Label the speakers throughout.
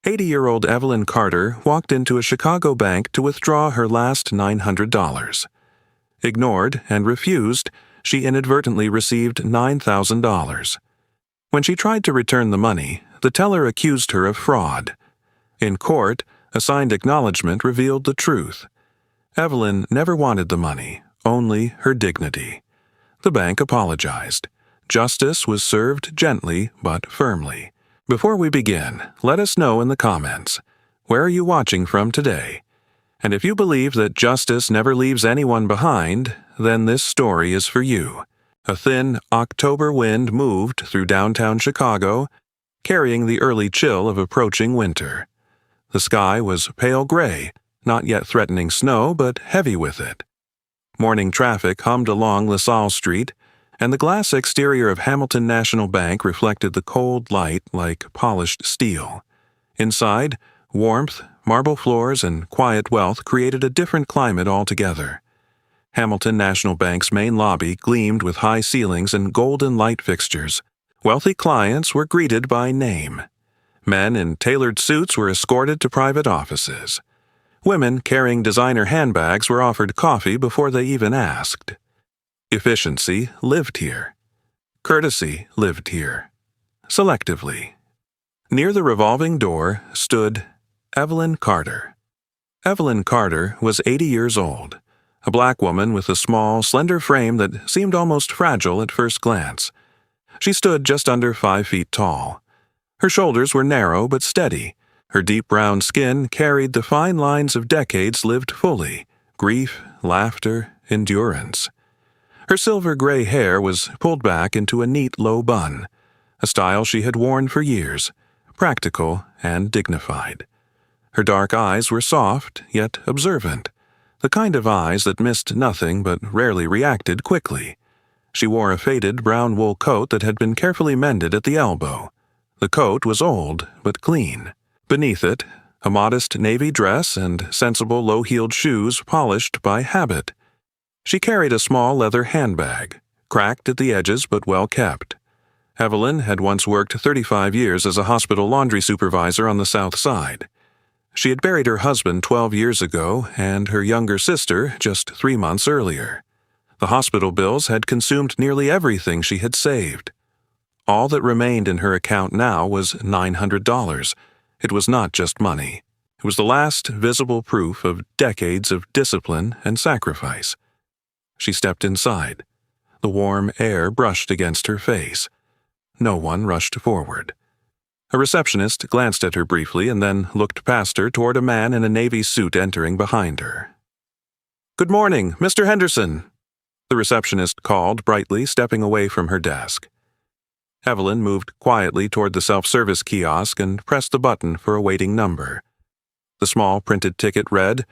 Speaker 1: 80-year-old Evelyn Carter walked into a Chicago bank to withdraw her last $900. Ignored and refused, she inadvertently received $9,000. When she tried to return the money, the teller accused her of fraud. In court, a signed acknowledgment revealed the truth. Evelyn never wanted the money, only her dignity. The bank apologized. Justice was served gently but firmly. Before we begin, let us know in the comments, where are you watching from today? And if you believe that justice never leaves anyone behind, then this story is for you. A thin October wind moved through downtown Chicago, carrying the early chill of approaching winter. The sky was pale gray, not yet threatening snow, but heavy with it. Morning traffic hummed along LaSalle Street, and the glass exterior of Hamilton National Bank reflected the cold light like polished steel. Inside, warmth, marble floors, and quiet wealth created a different climate altogether. Hamilton National Bank's main lobby gleamed with high ceilings and golden light fixtures. Wealthy clients were greeted by name. Men in tailored suits were escorted to private offices. Women carrying designer handbags were offered coffee before they even asked. Efficiency lived here. Courtesy lived here. Selectively. Near the revolving door stood Evelyn Carter. Evelyn Carter was 80 years old, a black woman with a small, slender frame that seemed almost fragile at first glance. She stood just under 5 feet tall. Her shoulders were narrow but steady. Her deep brown skin carried the fine lines of decades lived fully: grief, laughter, endurance. Her silver-gray hair was pulled back into a neat low bun, a style she had worn for years, practical and dignified. Her dark eyes were soft, yet observant, the kind of eyes that missed nothing but rarely reacted quickly. She wore a faded brown wool coat that had been carefully mended at the elbow. The coat was old, but clean. Beneath it, a modest navy dress and sensible low-heeled shoes polished by habit. She carried a small leather handbag, cracked at the edges but well kept. Evelyn had once worked 35 years as a hospital laundry supervisor on the South Side. She had buried her husband 12 years ago and her younger sister just 3 months earlier. The hospital bills had consumed nearly everything she had saved. All that remained in her account now was $900. It was not just money. It was the last visible proof of decades of discipline and sacrifice. She stepped inside. The warm air brushed against her face. No one rushed forward. A receptionist glanced at her briefly and then looked past her toward a man in a navy suit entering behind her. "Good morning, Mr. Henderson," the receptionist called brightly, stepping away from her desk. Evelyn moved quietly toward the self-service kiosk and pressed the button for a waiting number. The small printed ticket read,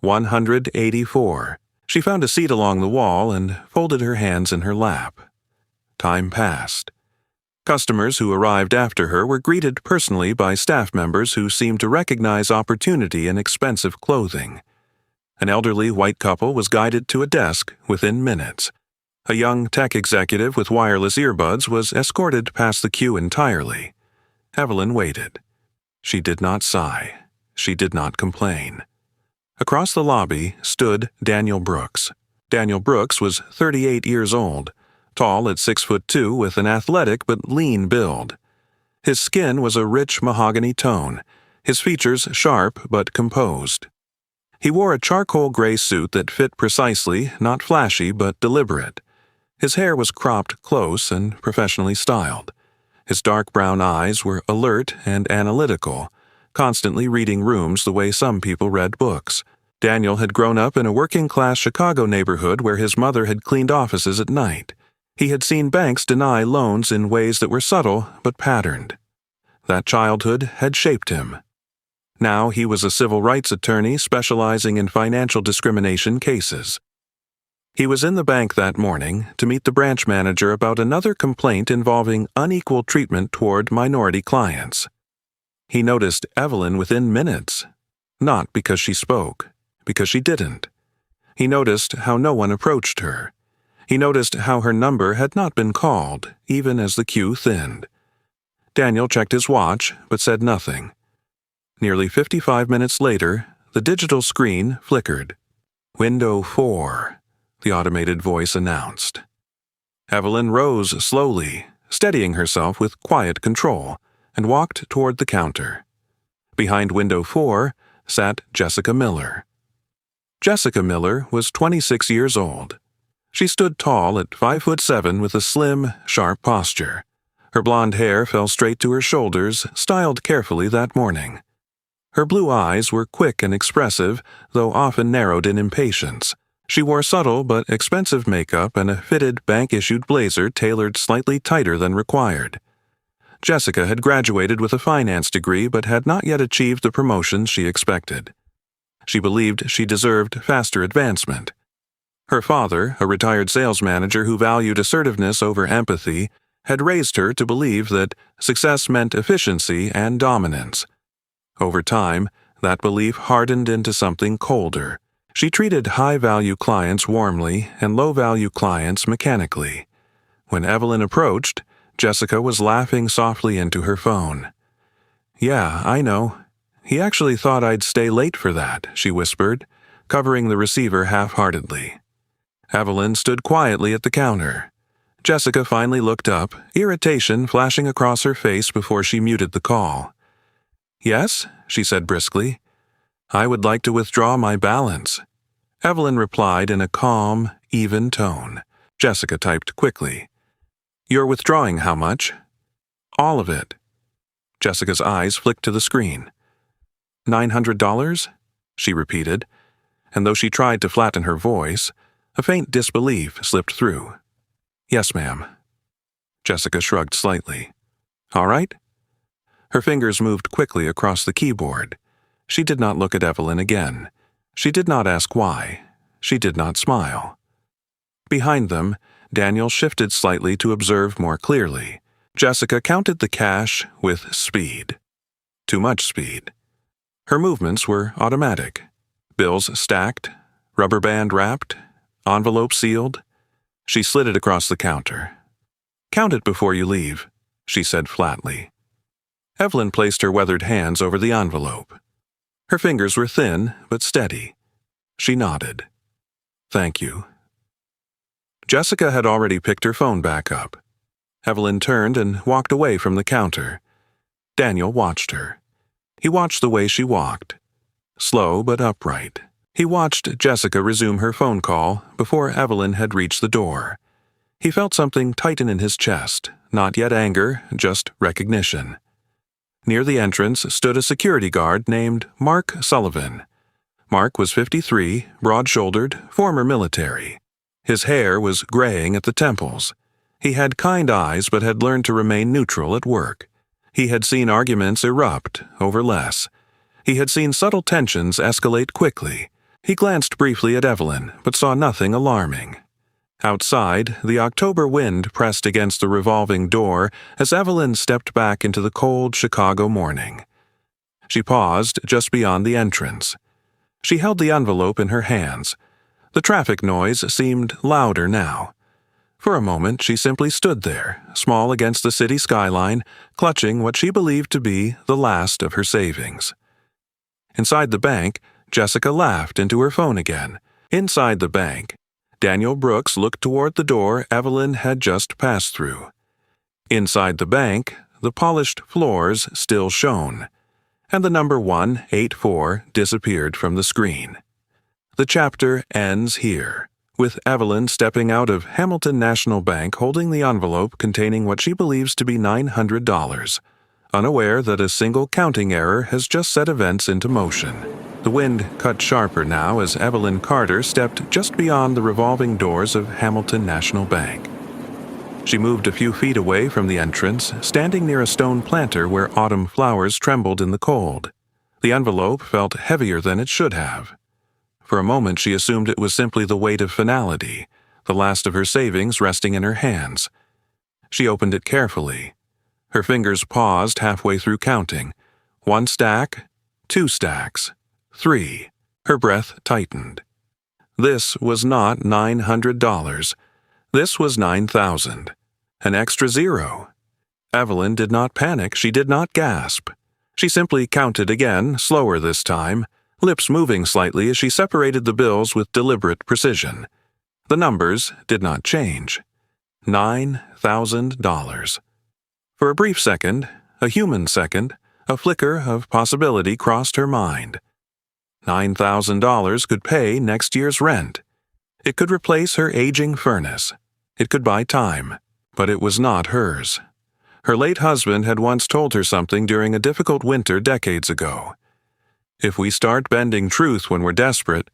Speaker 1: 184. She found a seat along the wall and folded her hands in her lap. Time passed. Customers who arrived after her were greeted personally by staff members who seemed to recognize opportunity in expensive clothing. An elderly white couple was guided to a desk within minutes. A young tech executive with wireless earbuds was escorted past the queue entirely. Evelyn waited. She did not sigh. She did not complain. Across the lobby stood Daniel Brooks. Daniel Brooks was 38 years old, tall at 6'2" with an athletic but lean build. His skin was a rich mahogany tone, his features sharp but composed. He wore a charcoal gray suit that fit precisely, not flashy but deliberate. His hair was cropped close and professionally styled. His dark brown eyes were alert and analytical, constantly reading rooms the way some people read books. Daniel had grown up in a working-class Chicago neighborhood where his mother had cleaned offices at night. He had seen banks deny loans in ways that were subtle but patterned. That childhood had shaped him. Now he was a civil rights attorney specializing in financial discrimination cases. He was in the bank that morning to meet the branch manager about another complaint involving unequal treatment toward minority clients. He noticed Evelyn within minutes, not because she spoke, because she didn't. He noticed how no one approached her. He noticed how her number had not been called, even as the queue thinned. Daniel checked his watch, but said nothing. Nearly 55 minutes later, the digital screen flickered. "Window 4, the automated voice announced. Evelyn rose slowly, steadying herself with quiet control, and walked toward the counter. Behind window 4 sat Jessica Miller. Jessica Miller was 26 years old. She stood tall at 5'7" with a slim, sharp posture. Her blonde hair fell straight to her shoulders, styled carefully that morning. Her blue eyes were quick and expressive, though often narrowed in impatience. She wore subtle but expensive makeup and a fitted bank-issued blazer tailored slightly tighter than required. Jessica had graduated with a finance degree but had not yet achieved the promotion she expected. She believed she deserved faster advancement. Her father, a retired sales manager who valued assertiveness over empathy, had raised her to believe that success meant efficiency and dominance. Over time, that belief hardened into something colder. She treated high-value clients warmly and low-value clients mechanically. When Evelyn approached, Jessica was laughing softly into her phone. "Yeah, I know. He actually thought I'd stay late for that," she whispered, covering the receiver half-heartedly. Evelyn stood quietly at the counter. Jessica finally looked up, irritation flashing across her face before she muted the call. "Yes," she said briskly. "I would like to withdraw my balance." Evelyn replied in a calm, even tone. Jessica typed quickly. "You're withdrawing how much?" "All of it." Jessica's eyes flicked to the screen. $900? She repeated, and though she tried to flatten her voice, a faint disbelief slipped through. "Yes, ma'am." Jessica shrugged slightly. "All right?" Her fingers moved quickly across the keyboard. She did not look at Evelyn again. She did not ask why. She did not smile. Behind them, Daniel shifted slightly to observe more clearly. Jessica counted the cash with speed. Too much speed. Her movements were automatic. Bills stacked, rubber band wrapped, envelope sealed. She slid it across the counter. "Count it before you leave," she said flatly. Evelyn placed her weathered hands over the envelope. Her fingers were thin but steady. She nodded. "Thank you." Jessica had already picked her phone back up. Evelyn turned and walked away from the counter. Daniel watched her. He watched the way she walked. Slow but upright. He watched Jessica resume her phone call before Evelyn had reached the door. He felt something tighten in his chest, not yet anger, just recognition. Near the entrance stood a security guard named Mark Sullivan. Mark was 53, broad-shouldered, former military. His hair was graying at the temples. He had kind eyes but had learned to remain neutral at work. He had seen arguments erupt over less. He had seen subtle tensions escalate quickly. He glanced briefly at Evelyn, but saw nothing alarming. Outside, the October wind pressed against the revolving door as Evelyn stepped back into the cold Chicago morning. She paused just beyond the entrance. She held the envelope in her hands. The traffic noise seemed louder now. For a moment, she simply stood there, small against the city skyline, clutching what she believed to be the last of her savings. Inside the bank, Jessica laughed into her phone again. Inside the bank, Daniel Brooks looked toward the door Evelyn had just passed through. Inside the bank, the polished floors still shone, and the number 184 disappeared from the screen. The chapter ends here, with Evelyn stepping out of Hamilton National Bank holding the envelope containing what she believes to be $900, unaware that a single counting error has just set events into motion. The wind cut sharper now as Evelyn Carter stepped just beyond the revolving doors of Hamilton National Bank. She moved a few feet away from the entrance, standing near a stone planter where autumn flowers trembled in the cold. The envelope felt heavier than it should have. For a moment she assumed it was simply the weight of finality, the last of her savings resting in her hands. She opened it carefully. Her fingers paused halfway through counting. 1 stack, 2 stacks, 3. Her breath tightened. This was not $900. This was $9,000. An extra zero. Evelyn did not panic. She did not gasp. She simply counted again, slower this time, lips moving slightly as she separated the bills with deliberate precision. The numbers did not change. $9,000. For a brief second, a human second, a flicker of possibility crossed her mind. $9,000 could pay next year's rent. It could replace her aging furnace. It could buy time. But it was not hers. Her late husband had once told her something during a difficult winter decades ago. If we start bending truth when we're desperate,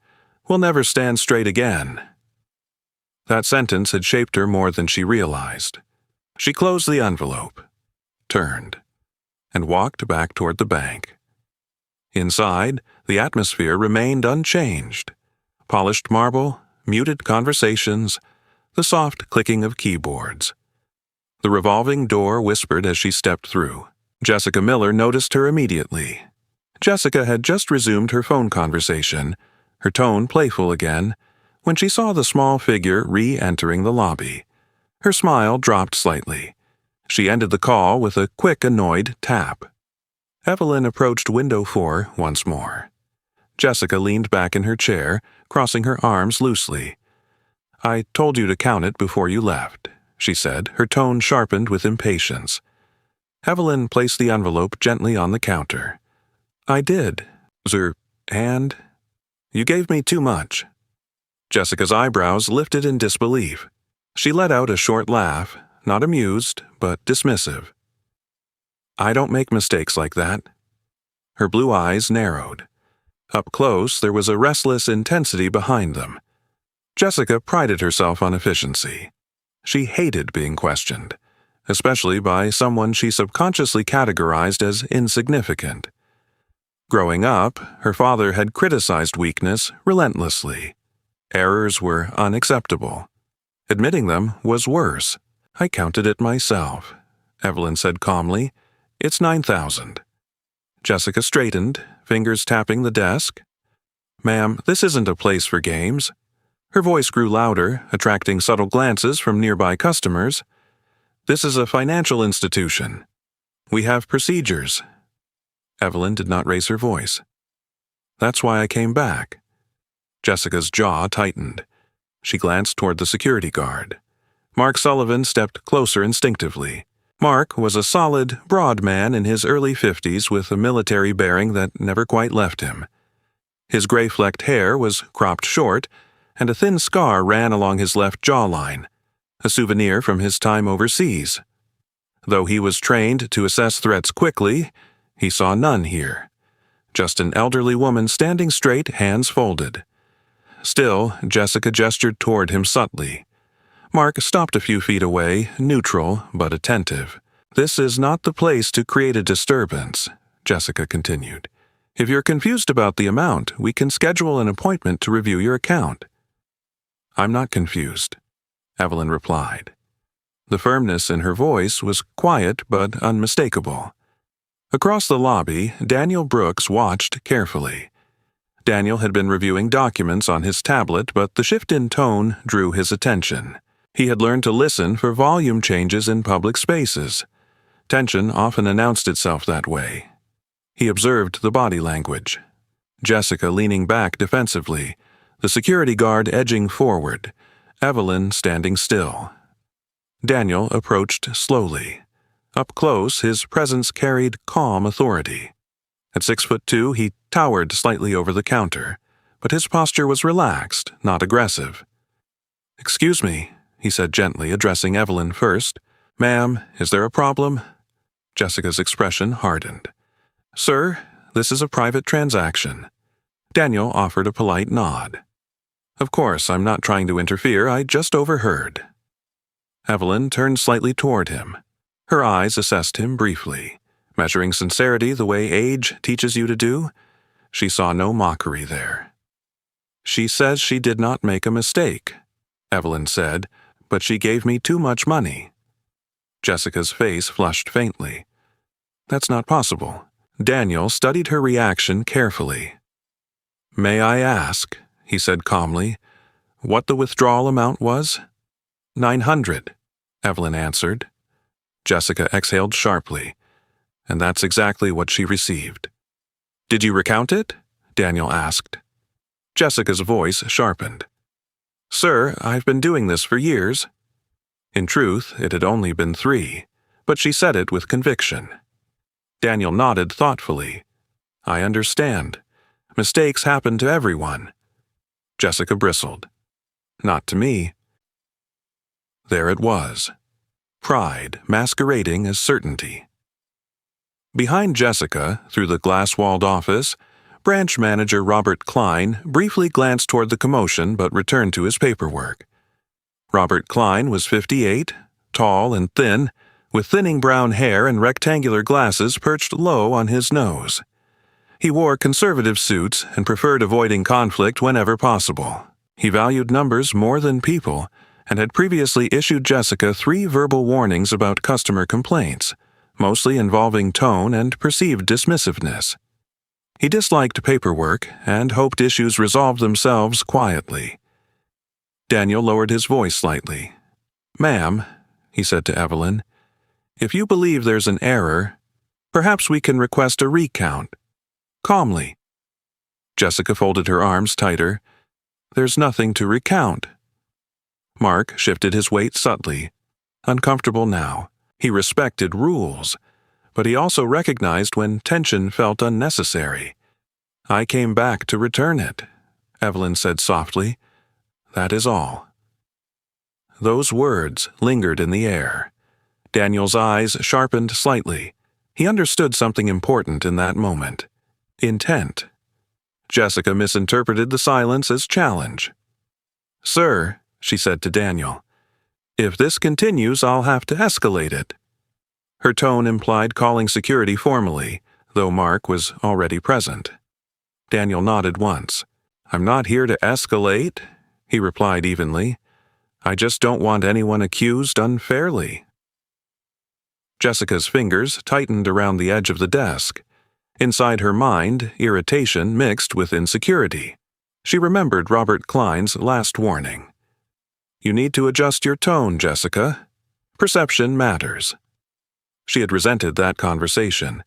Speaker 1: we'll never stand straight again. That sentence had shaped her more than she realized. She closed the envelope, turned, and walked back toward the bank. Inside, the atmosphere remained unchanged. Polished marble, muted conversations, the soft clicking of keyboards. The revolving door whispered as she stepped through. Jessica Miller noticed her immediately. Jessica had just resumed her phone conversation, her tone playful again, when she saw the small figure re-entering the lobby. Her smile dropped slightly. She ended the call with a quick, annoyed tap. Evelyn approached window 4 once more. Jessica leaned back in her chair, crossing her arms loosely. "I told you to count it before you left," she said, her tone sharpened with impatience. Evelyn placed the envelope gently on the counter. "I did. And? You gave me too much." Jessica's eyebrows lifted in disbelief. She let out a short laugh, not amused, but dismissive. "I don't make mistakes like that." Her blue eyes narrowed. Up close, there was a restless intensity behind them. Jessica prided herself on efficiency. She hated being questioned, especially by someone she subconsciously categorized as insignificant. Growing up, her father had criticized weakness relentlessly. Errors were unacceptable. Admitting them was worse. "I counted it myself," Evelyn said calmly. "It's 9,000. Jessica straightened, fingers tapping the desk. "Ma'am, this isn't a place for games." Her voice grew louder, attracting subtle glances from nearby customers. "This is a financial institution. We have procedures." Evelyn did not raise her voice. "That's why I came back." Jessica's jaw tightened. She glanced toward the security guard. Mark Sullivan stepped closer instinctively. Mark was a solid, broad man in his early 50s with a military bearing that never quite left him. His gray-flecked hair was cropped short, and a thin scar ran along his left jawline, a souvenir from his time overseas. Though he was trained to assess threats quickly, he saw none here. Just an elderly woman standing straight, hands folded. Still, Jessica gestured toward him subtly. Mark stopped a few feet away, neutral but attentive. "This is not the place to create a disturbance," Jessica continued. "If you're confused about the amount, we can schedule an appointment to review your account." "I'm not confused," Evelyn replied. The firmness in her voice was quiet but unmistakable. Across the lobby, Daniel Brooks watched carefully. Daniel had been reviewing documents on his tablet, but the shift in tone drew his attention. He had learned to listen for volume changes in public spaces. Tension often announced itself that way. He observed the body language. Jessica leaning back defensively, the security guard edging forward, Evelyn standing still. Daniel approached slowly. Up close, his presence carried calm authority. At 6'2", he towered slightly over the counter, but his posture was relaxed, not aggressive. "Excuse me," he said gently, addressing Evelyn first. "Ma'am, is there a problem?" Jessica's expression hardened. "Sir, this is a private transaction." Daniel offered a polite nod. "Of course, I'm not trying to interfere, I just overheard." Evelyn turned slightly toward him. Her eyes assessed him briefly, measuring sincerity the way age teaches you to do. She saw no mockery there. "She says she did not make a mistake," Evelyn said, "but she gave me too much money." Jessica's face flushed faintly. "That's not possible." Daniel studied her reaction carefully. "May I ask," he said calmly, "what the withdrawal amount was?" 900, Evelyn answered. Jessica exhaled sharply. And that's exactly what she received. "Did you recount it?" Daniel asked. Jessica's voice sharpened. "Sir, I've been doing this for years." In truth, it had only been 3, but she said it with conviction. Daniel nodded thoughtfully. "I understand. Mistakes happen to everyone." Jessica bristled. "Not to me." There it was. Pride masquerading as certainty. Behind Jessica, through the glass-walled office, branch manager Robert Klein briefly glanced toward the commotion but returned to his paperwork. Robert Klein was 58, tall and thin, with thinning brown hair and rectangular glasses perched low on his nose. He wore conservative suits and preferred avoiding conflict whenever possible. He valued numbers more than people and had previously issued Jessica 3 verbal warnings about customer complaints, mostly involving tone and perceived dismissiveness. He disliked paperwork and hoped issues resolved themselves quietly. Daniel lowered his voice slightly. "Ma'am," he said to Evelyn, "if you believe there's an error, perhaps we can request a recount." Calmly. Jessica folded her arms tighter. "There's nothing to recount." Mark shifted his weight subtly. Uncomfortable now, he respected rules, but he also recognized when tension felt unnecessary. "I came back to return it," Evelyn said softly. "That is all." Those words lingered in the air. Daniel's eyes sharpened slightly. He understood something important in that moment. Intent. Jessica misinterpreted the silence as challenge. "Sir," she said to Daniel, "if this continues, I'll have to escalate it." Her tone implied calling security formally, though Mark was already present. Daniel nodded once. "I'm not here to escalate," he replied evenly. "I just don't want anyone accused unfairly." Jessica's fingers tightened around the edge of the desk. Inside her mind, irritation mixed with insecurity. She remembered Robert Klein's last warning. "You need to adjust your tone, Jessica. Perception matters." She had resented that conversation.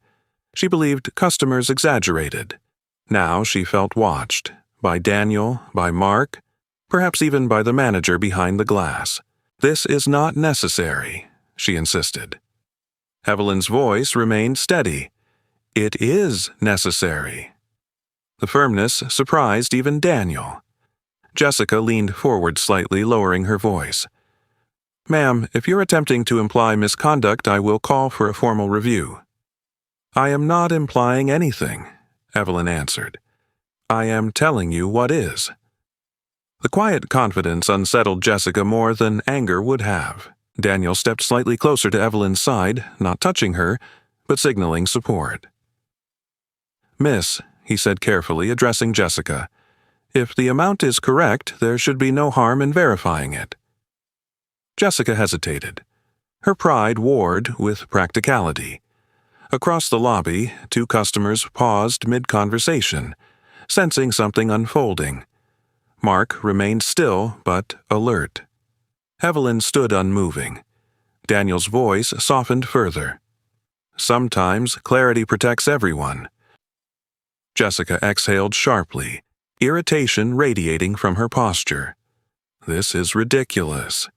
Speaker 1: She believed customers exaggerated. Now she felt watched, by Daniel, by Mark, perhaps even by the manager behind the glass. "This is not necessary," she insisted. Evelyn's voice remained steady. "It is necessary." The firmness surprised even Daniel. Jessica leaned forward slightly, lowering her voice. "Ma'am, if you're attempting to imply misconduct, I will call for a formal review." "I am not implying anything," Evelyn answered. "I am telling you what is." The quiet confidence unsettled Jessica more than anger would have. Daniel stepped slightly closer to Evelyn's side, not touching her, but signaling support. "Miss," he said carefully, addressing Jessica, "if the amount is correct, there should be no harm in verifying it." Jessica hesitated. Her pride warred with practicality. Across the lobby, 2 customers paused mid-conversation, sensing something unfolding. Mark remained still but alert. Evelyn stood unmoving. Daniel's voice softened further. "Sometimes clarity protects everyone." Jessica exhaled sharply, irritation radiating from her posture. "This is ridiculous."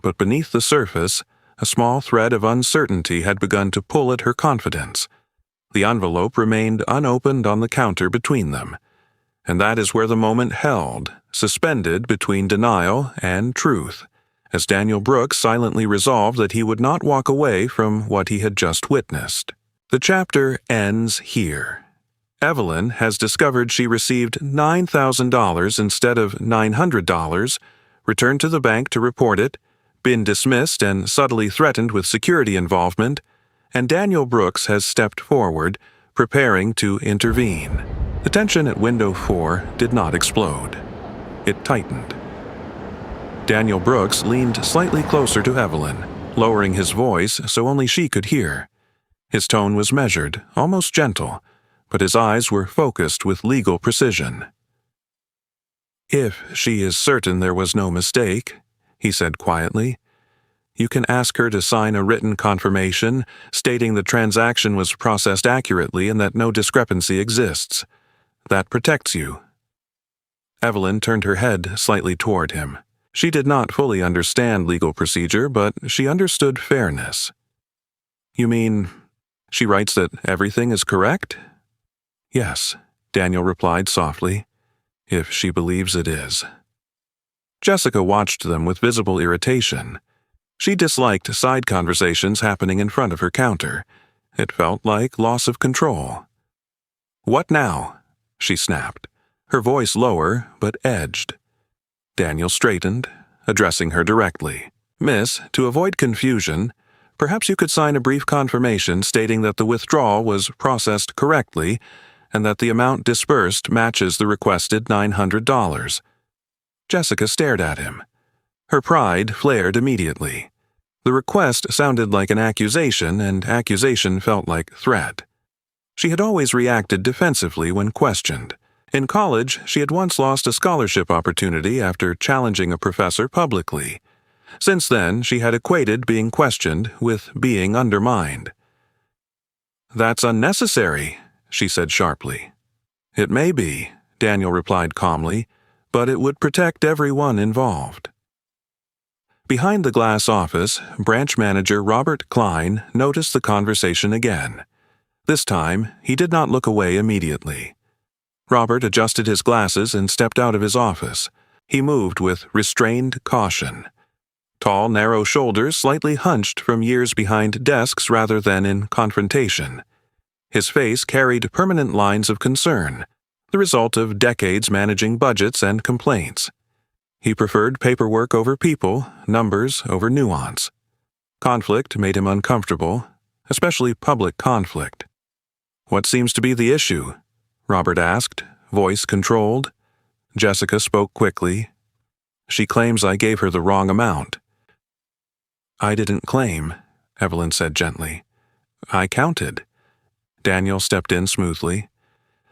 Speaker 1: But beneath the surface, a small thread of uncertainty had begun to pull at her confidence. The envelope remained unopened on the counter between them, and that is where the moment held, suspended between denial and truth, as Daniel Brooks silently resolved that he would not walk away from what he had just witnessed. The chapter ends here. Evelyn has discovered she received $9,000 instead of $900, returned to the bank to report it, been dismissed and subtly threatened with security involvement, and Daniel Brooks has stepped forward, preparing to intervene. The tension at window 4 did not explode. It tightened. Daniel Brooks leaned slightly closer to Evelyn, lowering his voice so only she could hear. His tone was measured, almost gentle, but his eyes were focused with legal precision. "If she is certain there was no mistake," he said quietly, You can ask her to sign a written confirmation stating the transaction was processed accurately and that no discrepancy exists. That protects you." Evelyn turned her head slightly toward him. She did not fully understand legal procedure, but she understood fairness. "You mean, she writes that everything is correct?" "Yes," Daniel replied softly, "if she believes it is." Jessica watched them with visible irritation. She disliked side conversations happening in front of her counter. It felt like loss of control. "What now?" she snapped, her voice lower but edged. Daniel straightened, addressing her directly. "Miss, to avoid confusion, perhaps you could sign a brief confirmation stating that the withdrawal was processed correctly and that the amount disbursed matches the requested $900. Jessica stared at him. Her pride flared immediately. The request sounded like an accusation, and accusation felt like threat. She had always reacted defensively when questioned. In college, she had once lost a scholarship opportunity after challenging a professor publicly. Since then, she had equated being questioned with being undermined. "That's unnecessary," she said sharply. "It may be," Daniel replied calmly, "but it would protect everyone involved." Behind the glass office, branch manager Robert Klein noticed the conversation again. This time, he did not look away immediately. Robert adjusted his glasses and stepped out of his office. He moved with restrained caution. Tall, narrow shoulders slightly hunched from years behind desks rather than in confrontation. His face carried permanent lines of concern, the result of decades managing budgets and complaints. He preferred paperwork over people, numbers over nuance. Conflict made him uncomfortable, especially public conflict. "What seems to be the issue?" Robert asked, voice controlled. Jessica spoke quickly. "She claims I gave her the wrong amount." "I didn't claim," Evelyn said gently. "I counted." Daniel stepped in smoothly.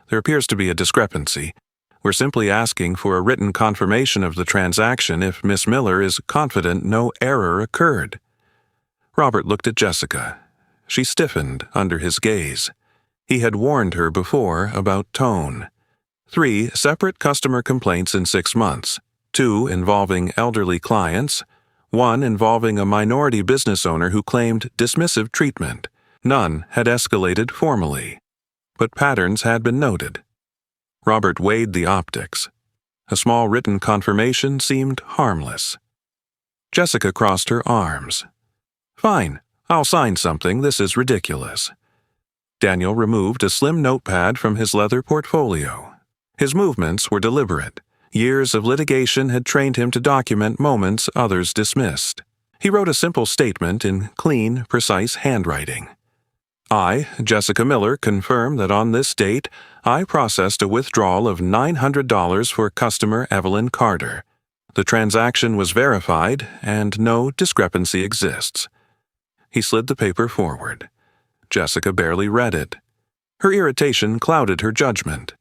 Speaker 1: "There appears to be a discrepancy. We're simply asking for a written confirmation of the transaction if Miss Miller is confident no error occurred." Robert looked at Jessica. She stiffened under his gaze. He had warned her before about tone. 3 separate customer complaints in 6 months, 2 involving elderly clients, 1 involving a minority business owner who claimed dismissive treatment. None had escalated formally, but patterns had been noted. Robert weighed the optics. A small written confirmation seemed harmless. Jessica crossed her arms. "Fine, I'll sign something. This is ridiculous." Daniel removed a slim notepad from his leather portfolio. His movements were deliberate. Years of litigation had trained him to document moments others dismissed. He wrote a simple statement in clean, precise handwriting. "I, Jessica Miller, confirm that on this date, I processed a withdrawal of $900 for customer Evelyn Carter. The transaction was verified, and no discrepancy exists." He slid the paper forward. Jessica barely read it. Her irritation clouded her judgment.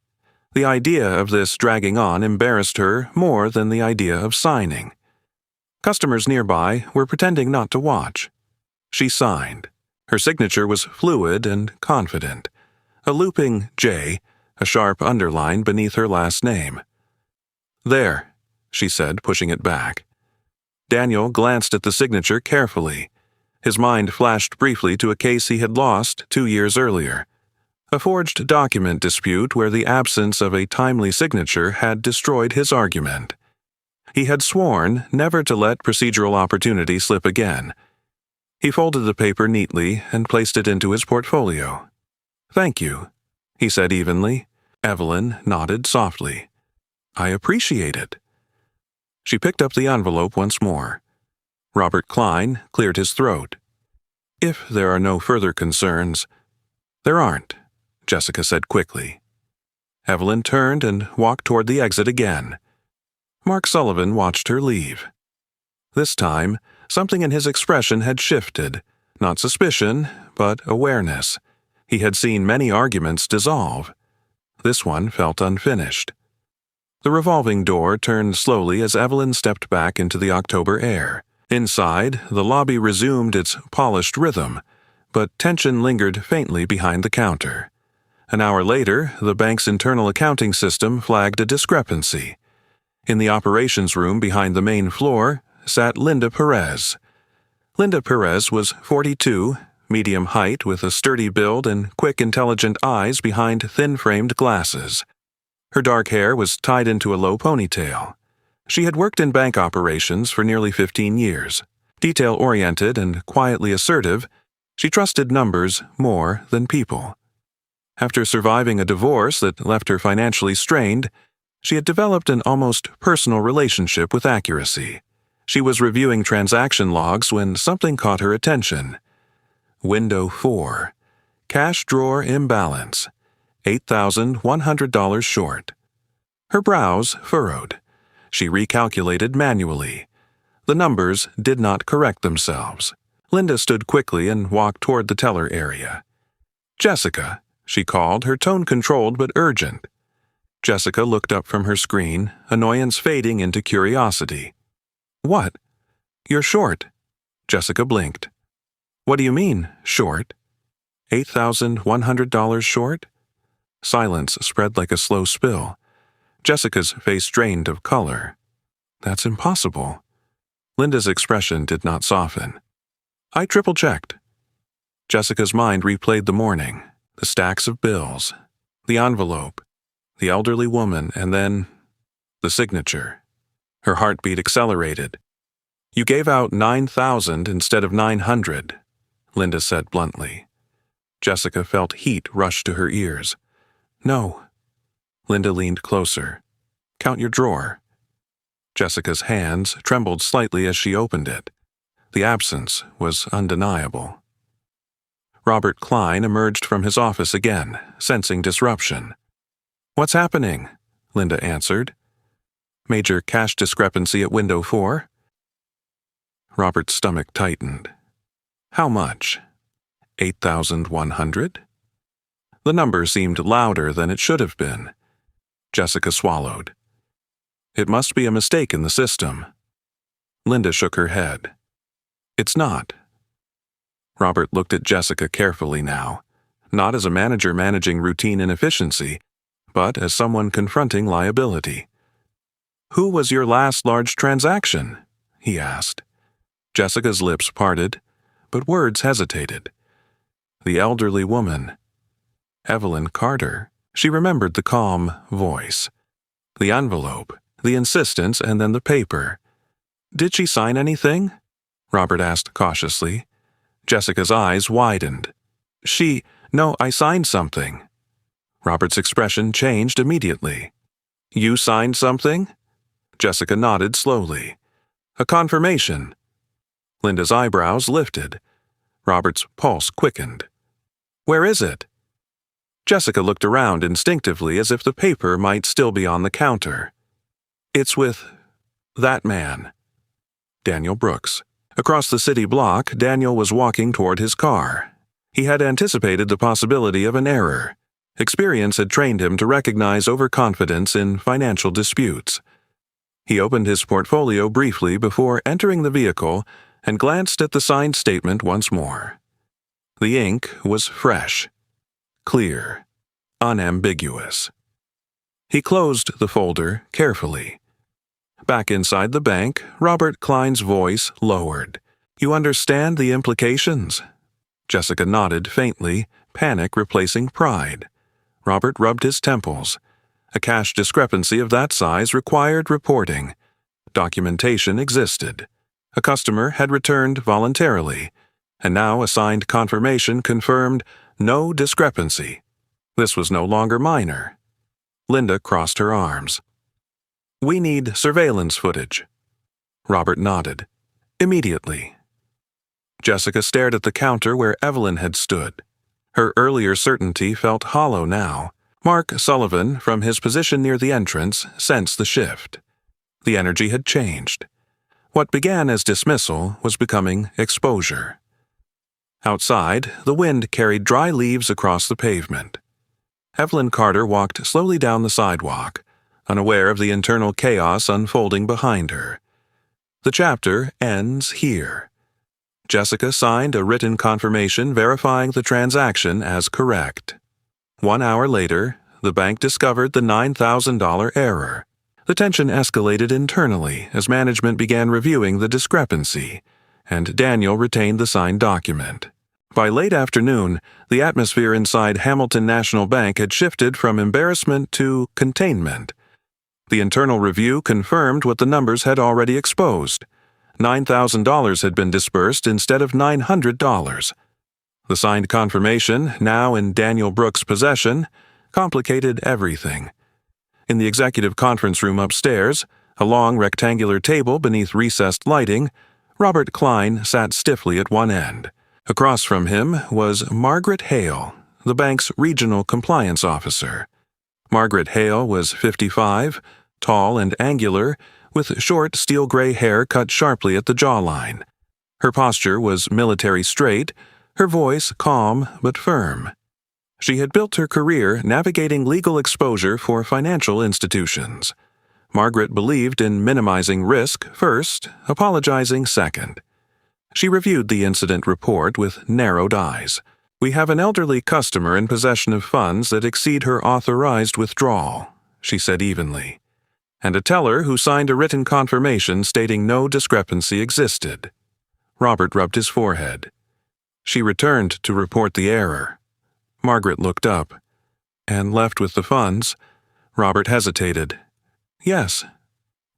Speaker 1: The idea of this dragging on embarrassed her more than the idea of signing. Customers nearby were pretending not to watch. She signed. Her signature was fluid and confident. A looping J, a sharp underline beneath her last name. "There," she said, pushing it back. Daniel glanced at the signature carefully. His mind flashed briefly to a case he had lost 2 years earlier. A forged document dispute where the absence of a timely signature had destroyed his argument. He had sworn never to let procedural opportunity slip again. He folded the paper neatly and placed it into his portfolio. "Thank you," he said evenly. Evelyn nodded softly. "I appreciate it." She picked up the envelope once more. Robert Klein cleared his throat. "If there are no further concerns—" "There aren't," Jessica said quickly. Evelyn turned and walked toward the exit again. Mark Sullivan watched her leave. This time, something in his expression had shifted, not suspicion, but awareness. He had seen many arguments dissolve. This one felt unfinished. The revolving door turned slowly as Evelyn stepped back into the October air. Inside, the lobby resumed its polished rhythm, but tension lingered faintly behind the counter. An hour later, the bank's internal accounting system flagged a discrepancy. In the operations room behind the main floor sat Linda Perez. Linda Perez was 42, medium height with a sturdy build and quick, intelligent eyes behind thin-framed glasses. Her dark hair was tied into a low ponytail. She had worked in bank operations for nearly 15 years. Detail-oriented and quietly assertive, she trusted numbers more than people. After surviving a divorce that left her financially strained, she had developed an almost personal relationship with accuracy. She was reviewing transaction logs when something caught her attention. Window 4. Cash drawer imbalance. $8,100 short. Her brows furrowed. She recalculated manually. The numbers did not correct themselves. Linda stood quickly and walked toward the teller area. "Jessica," she called, her tone controlled but urgent. Jessica looked up from her screen, annoyance fading into curiosity. "What? You're short." Jessica blinked. "What do you mean, short? $8,100 short?" Silence spread like a slow spill. Jessica's face drained of color. "That's impossible." Linda's expression did not soften. "I triple-checked." Jessica's mind replayed the morning, the stacks of bills, the envelope, the elderly woman, and then the signature. Her heartbeat accelerated. "You gave out 9,000 instead of 900, Linda said bluntly. Jessica felt heat rush to her ears. "No." Linda leaned closer. "Count your drawer." Jessica's hands trembled slightly as she opened it. The absence was undeniable. Robert Klein emerged from his office again, sensing disruption. "What's happening?" Linda answered. "Major cash discrepancy at window 4? Robert's stomach tightened. "How much? 8,100? The number seemed louder than it should have been. Jessica swallowed. "It must be a mistake in the system." Linda shook her head. "It's not." Robert looked at Jessica carefully now, not as a manager managing routine inefficiency, but as someone confronting liability. "Who was your last large transaction?" he asked. Jessica's lips parted, but words hesitated. The elderly woman. Evelyn Carter. She remembered the calm voice. The envelope, the insistence, and then the paper. "Did she sign anything?" Robert asked cautiously. Jessica's eyes widened. "No, I signed something." Robert's expression changed immediately. "You signed something?" Jessica nodded slowly. "A confirmation." Linda's eyebrows lifted. Robert's pulse quickened. "Where is it?" Jessica looked around instinctively as if the paper might still be on the counter. "It's with that man." Daniel Brooks. Across the city block, Daniel was walking toward his car. He had anticipated the possibility of an error. Experience had trained him to recognize overconfidence in financial disputes. He opened his portfolio briefly before entering the vehicle and glanced at the signed statement once more. The ink was fresh, clear, unambiguous. He closed the folder carefully. Back inside the bank, Robert Klein's voice lowered. "You understand the implications?" Jessica nodded faintly, panic replacing pride. Robert rubbed his temples. A cash discrepancy of that size required reporting. Documentation existed. A customer had returned voluntarily, and now a signed confirmation confirmed no discrepancy. This was no longer minor. Linda crossed her arms. "We need surveillance footage." Robert nodded. "Immediately." Jessica stared at the counter where Evelyn had stood. Her earlier certainty felt hollow now. Mark Sullivan, from his position near the entrance, sensed the shift. The energy had changed. What began as dismissal was becoming exposure. Outside, the wind carried dry leaves across the pavement. Evelyn Carter walked slowly down the sidewalk, unaware of the internal chaos unfolding behind her. The chapter ends here. Jessica signed a written confirmation verifying the transaction as correct. 1 hour later, the bank discovered the $9,000 error. The tension escalated internally as management began reviewing the discrepancy, and Daniel retained the signed document. By late afternoon, the atmosphere inside Hamilton National Bank had shifted from embarrassment to containment. The internal review confirmed what the numbers had already exposed. $9,000 had been disbursed instead of $900. The signed confirmation, now in Daniel Brooks' possession, complicated everything. In the executive conference room upstairs, a long rectangular table beneath recessed lighting, Robert Klein sat stiffly at one end. Across from him was Margaret Hale, the bank's regional compliance officer. Margaret Hale was 55, tall and angular, with short steel-gray hair cut sharply at the jawline. Her posture was military straight, her voice calm but firm. She had built her career navigating legal exposure for financial institutions. Margaret believed in minimizing risk first, apologizing second. She reviewed the incident report with narrowed eyes. "We have an elderly customer in possession of funds that exceed her authorized withdrawal," she said evenly, "and a teller who signed a written confirmation stating no discrepancy existed." Robert rubbed his forehead. She returned to report the error. Margaret looked up. "And left with the funds?" Robert hesitated. "Yes."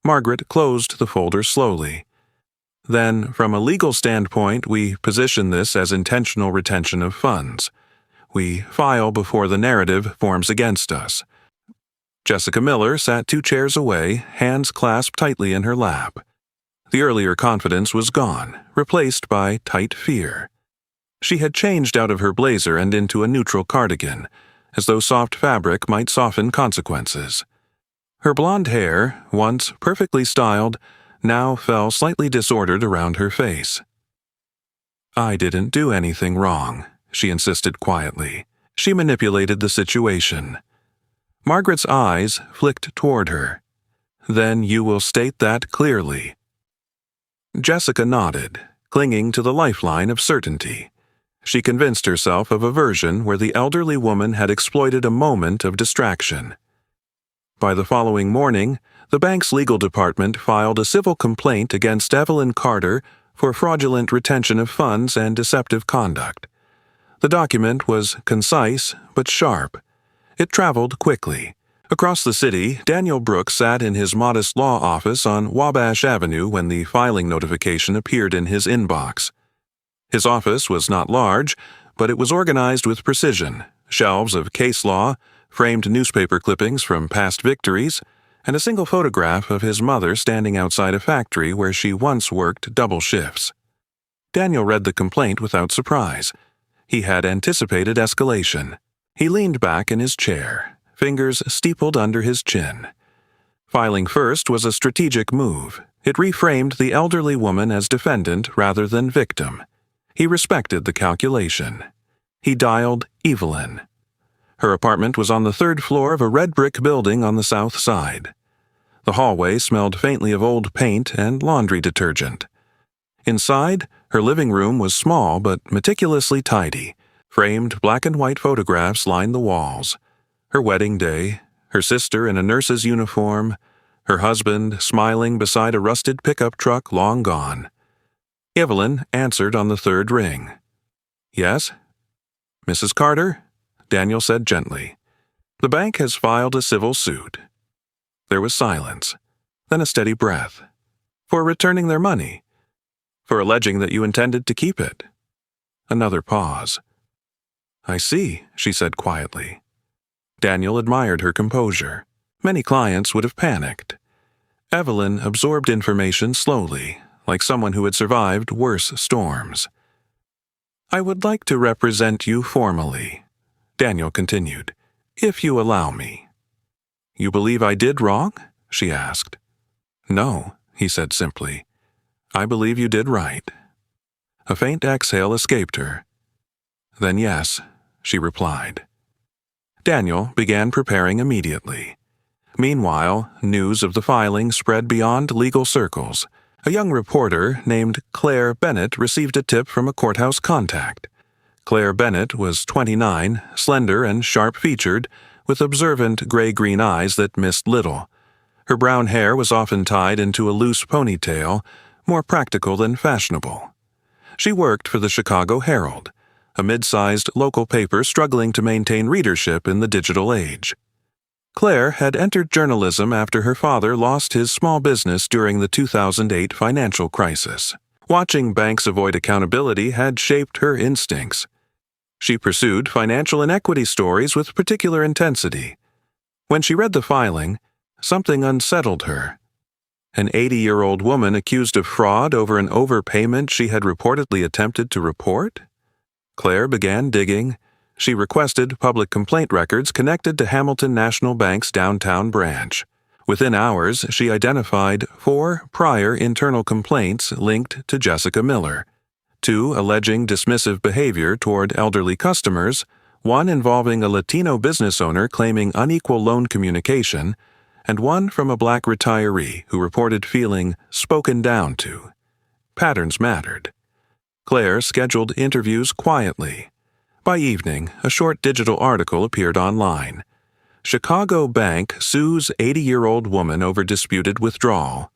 Speaker 1: Margaret closed the folder slowly. "Then, from a legal standpoint, we position this as intentional retention of funds. We file before the narrative forms against us." Jessica Miller sat 2 chairs away, hands clasped tightly in her lap. The earlier confidence was gone, replaced by tight fear. She had changed out of her blazer and into a neutral cardigan, as though soft fabric might soften consequences. Her blonde hair, once perfectly styled, now fell slightly disordered around her face. "I didn't do anything wrong," she insisted quietly. She manipulated the situation. Margaret's eyes flicked toward her. "Then you will state that clearly." Jessica nodded, clinging to the lifeline of certainty. She convinced herself of a version where the elderly woman had exploited a moment of distraction. By the following morning, the bank's legal department filed a civil complaint against Evelyn Carter for fraudulent retention of funds and deceptive conduct. The document was concise but sharp. It traveled quickly. Across the city, Daniel Brooks sat in his modest law office on Wabash Avenue when the filing notification appeared in his inbox. His office was not large, but it was organized with precision: shelves of case law, framed newspaper clippings from past victories, and a single photograph of his mother standing outside a factory where she once worked double shifts. Daniel read the complaint without surprise. He had anticipated escalation. He leaned back in his chair, fingers steepled under his chin. Filing first was a strategic move. It reframed the elderly woman as defendant rather than victim. He respected the calculation. He dialed Evelyn. Her apartment was on the 3rd floor of a red brick building on the south side. The hallway smelled faintly of old paint and laundry detergent. Inside, her living room was small but meticulously tidy. Framed black and white photographs lined the walls. Her wedding day, her sister in a nurse's uniform, her husband smiling beside a rusted pickup truck long gone. Evelyn answered on the 3rd ring. "Yes?" "Mrs. Carter?" Daniel said gently. "The bank has filed a civil suit." There was silence, then a steady breath. "For returning their money?" "For alleging that you intended to keep it." Another pause. "I see," she said quietly. Daniel admired her composure. Many clients would have panicked. Evelyn absorbed information slowly, like someone who had survived worse storms. "I would like to represent you formally," Daniel continued, "if you allow me." "You believe I did wrong?" she asked. "No," he said simply. "I believe you did right." A faint exhale escaped her. "Then yes," she replied. Daniel began preparing immediately. Meanwhile, news of the filing spread beyond legal circles. A young reporter named Claire Bennett received a tip from a courthouse contact. Claire Bennett was 29, slender and sharp-featured, with observant gray-green eyes that missed little. Her brown hair was often tied into a loose ponytail, more practical than fashionable. She worked for the Chicago Herald, a mid-sized local paper struggling to maintain readership in the digital age. Claire had entered journalism after her father lost his small business during the 2008 financial crisis. Watching banks avoid accountability had shaped her instincts. She pursued financial inequity stories with particular intensity. When she read the filing, something unsettled her. An 80-year-old woman accused of fraud over an overpayment she had reportedly attempted to report? Claire began digging. She requested public complaint records connected to Hamilton National Bank's downtown branch. Within hours, she identified 4 prior internal complaints linked to Jessica Miller, 2 alleging dismissive behavior toward elderly customers, 1 involving a Latino business owner claiming unequal loan communication, and 1 from a black retiree who reported feeling spoken down to. Patterns mattered. Claire scheduled interviews quietly. By evening, a short digital article appeared online. Chicago Bank sues 80-year-old woman over disputed withdrawal.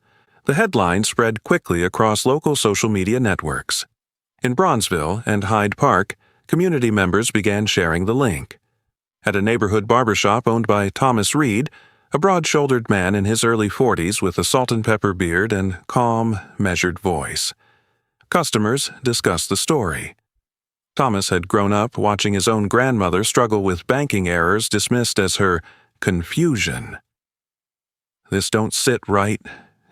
Speaker 1: The headline spread quickly across local social media networks. In Bronzeville and Hyde Park, community members began sharing the link. At a neighborhood barbershop owned by Thomas Reed, a broad-shouldered man in his early 40s with a salt-and-pepper beard and calm, measured voice. Customers discussed the story. Thomas had grown up watching his own grandmother struggle with banking errors dismissed as her confusion. "This don't sit right,"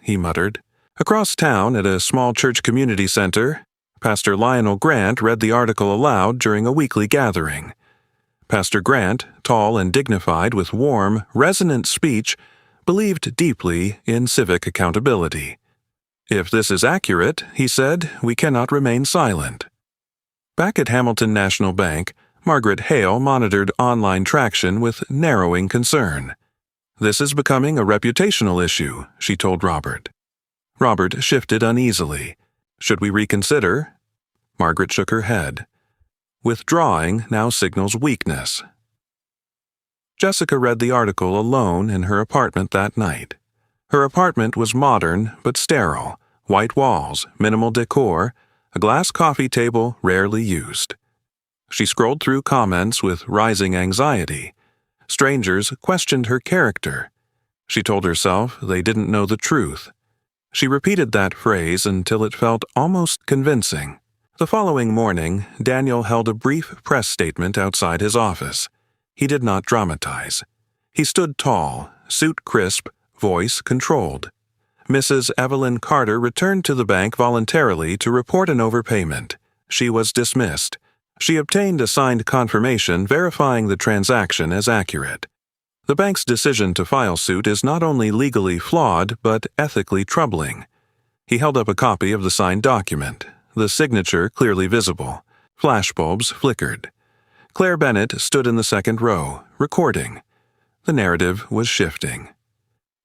Speaker 1: he muttered. Across town at a small church community center, Pastor Lionel Grant read the article aloud during a weekly gathering. Pastor Grant, tall and dignified with warm, resonant speech, believed deeply in civic accountability. "If this is accurate," he said, "we cannot remain silent." Back at Hamilton National Bank, Margaret Hale monitored online traction with narrowing concern. "This is becoming a reputational issue," she told Robert. Robert shifted uneasily. "Should we reconsider?" Margaret shook her head. "Withdrawing now signals weakness." Jessica read the article alone in her apartment that night. Her apartment was modern but sterile, white walls, minimal decor, a glass coffee table rarely used. She scrolled through comments with rising anxiety. Strangers questioned her character. She told herself they didn't know the truth. She repeated that phrase until it felt almost convincing. The following morning, Daniel held a brief press statement outside his office. He did not dramatize. He stood tall, suit crisp, voice controlled. Mrs. Evelyn Carter returned to the bank voluntarily to report an overpayment. She was dismissed. She obtained a signed confirmation verifying the transaction as accurate. The bank's decision to file suit is not only legally flawed, but ethically troubling. He held up a copy of the signed document, the signature clearly visible. Flashbulbs flickered. Claire Bennett stood in the second row, recording. The narrative was shifting.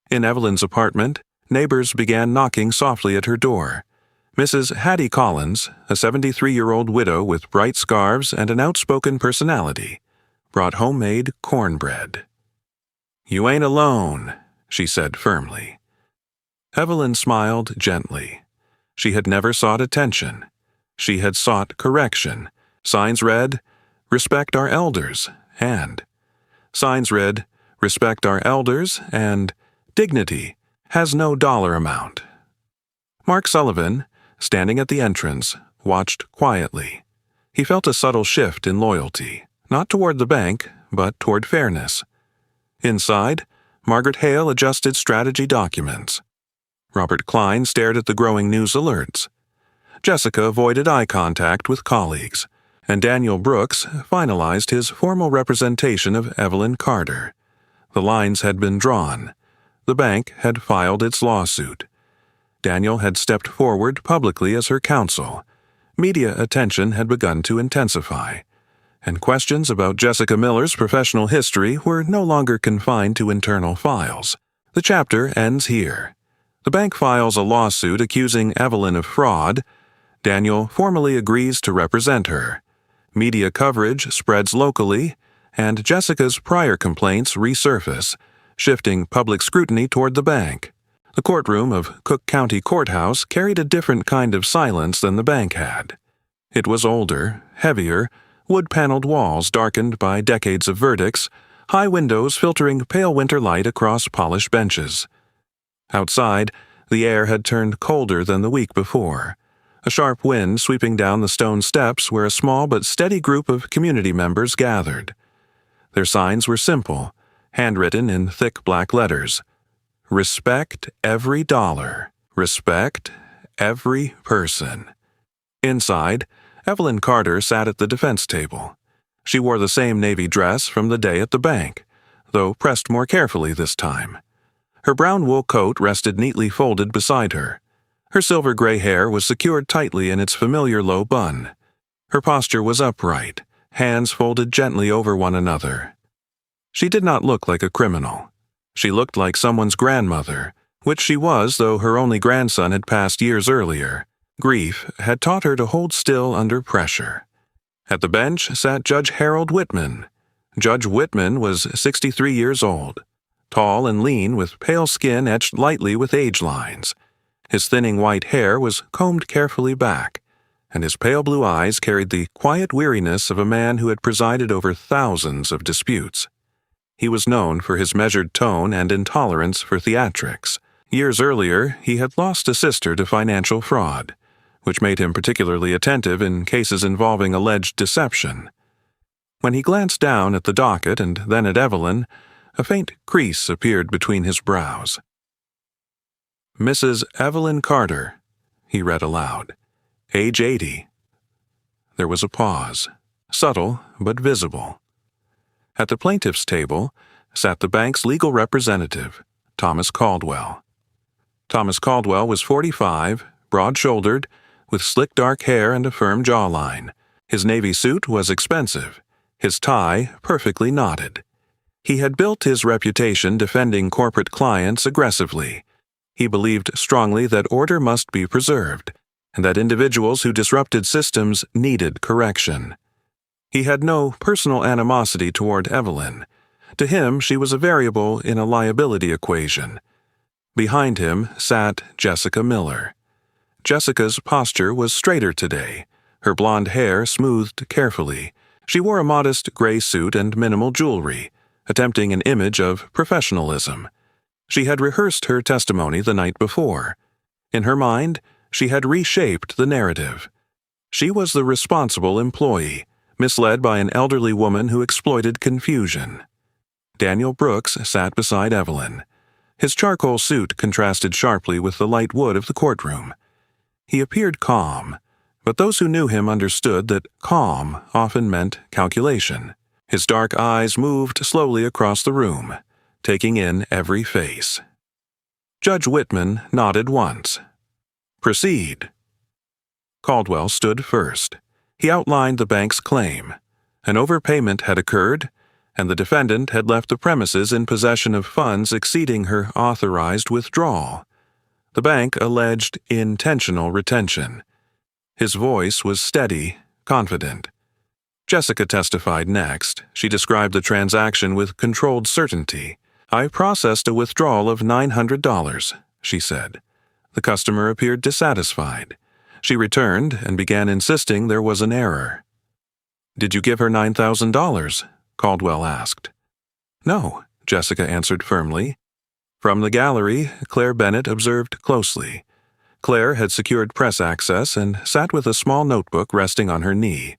Speaker 1: In Evelyn's apartment, neighbors began knocking softly at her door. Mrs. Hattie Collins, a 73-year-old widow with bright scarves and an outspoken personality, brought homemade cornbread. "You ain't alone," she said firmly. Evelyn smiled gently. She had never sought attention. She had sought correction. Signs read, "Respect our elders," and signs read, "Respect our elders," and "Dignity has no dollar amount." Mark Sullivan, standing at the entrance, watched quietly. He felt a subtle shift in loyalty, not toward the bank, but toward fairness. Inside, Margaret Hale adjusted strategy documents. Robert Klein stared at the growing news alerts. Jessica avoided eye contact with colleagues, and Daniel Brooks finalized his formal representation of Evelyn Carter. The lines had been drawn. The bank had filed its lawsuit. Daniel had stepped forward publicly as her counsel. Media attention had begun to intensify, and questions about Jessica Miller's professional history were no longer confined to internal files. The chapter ends here. The bank files a lawsuit accusing Evelyn of fraud. Daniel formally agrees to represent her. Media coverage spreads locally, and Jessica's prior complaints resurface, shifting public scrutiny toward the bank. The courtroom of Cook County Courthouse carried a different kind of silence than the bank had. It was older, heavier, wood-paneled walls darkened by decades of verdicts, high windows filtering pale winter light across polished benches. Outside, the air had turned colder than the week before, a sharp wind sweeping down the stone steps where a small but steady group of community members gathered. Their signs were simple, handwritten in thick black letters. Respect every dollar. Respect every person. Inside, Evelyn Carter sat at the defense table. She wore the same navy dress from the day at the bank, though pressed more carefully this time. Her brown wool coat rested neatly folded beside her. Her silver-gray hair was secured tightly in its familiar low bun. Her posture was upright, hands folded gently over one another. She did not look like a criminal. She looked like someone's grandmother, which she was, though her only grandson had passed years earlier. Grief had taught her to hold still under pressure. At the bench sat Judge Harold Whitman. Judge Whitman was 63 years old, tall and lean with pale skin etched lightly with age lines. His thinning white hair was combed carefully back, and his pale blue eyes carried the quiet weariness of a man who had presided over thousands of disputes. He was known for his measured tone and intolerance for theatrics. Years earlier, he had lost a sister to financial fraud, which made him particularly attentive in cases involving alleged deception. When he glanced down at the docket and then at Evelyn, a faint crease appeared between his brows. Mrs. Evelyn Carter, he read aloud, age 80. There was a pause, subtle but visible. At the plaintiff's table sat the bank's legal representative, Thomas Caldwell. Thomas Caldwell was 45, broad-shouldered, with slick dark hair and a firm jawline. His navy suit was expensive, his tie perfectly knotted. He had built his reputation defending corporate clients aggressively. He believed strongly that order must be preserved, and that individuals who disrupted systems needed correction. He had no personal animosity toward Evelyn. To him, she was a variable in a liability equation. Behind him sat Jessica Miller. Jessica's posture was straighter today, her blonde hair smoothed carefully. She wore a modest gray suit and minimal jewelry, attempting an image of professionalism. She had rehearsed her testimony the night before. In her mind, she had reshaped the narrative. She was the responsible employee, misled by an elderly woman who exploited confusion. Daniel Brooks sat beside Evelyn. His charcoal suit contrasted sharply with the light wood of the courtroom. He appeared calm, but those who knew him understood that calm often meant calculation. His dark eyes moved slowly across the room, taking in every face. Judge Whitman nodded once. Proceed. Caldwell stood first. He outlined the bank's claim. An overpayment had occurred, and the defendant had left the premises in possession of funds exceeding her authorized withdrawal. The bank alleged intentional retention. His voice was steady, confident. Jessica testified next. She described the transaction with controlled certainty. I processed a withdrawal of $900, she said. The customer appeared dissatisfied. She returned and began insisting there was an error. Did you give her $9,000? Caldwell asked. No, Jessica answered firmly. From the gallery, Claire Bennett observed closely. Claire had secured press access and sat with a small notebook resting on her knee.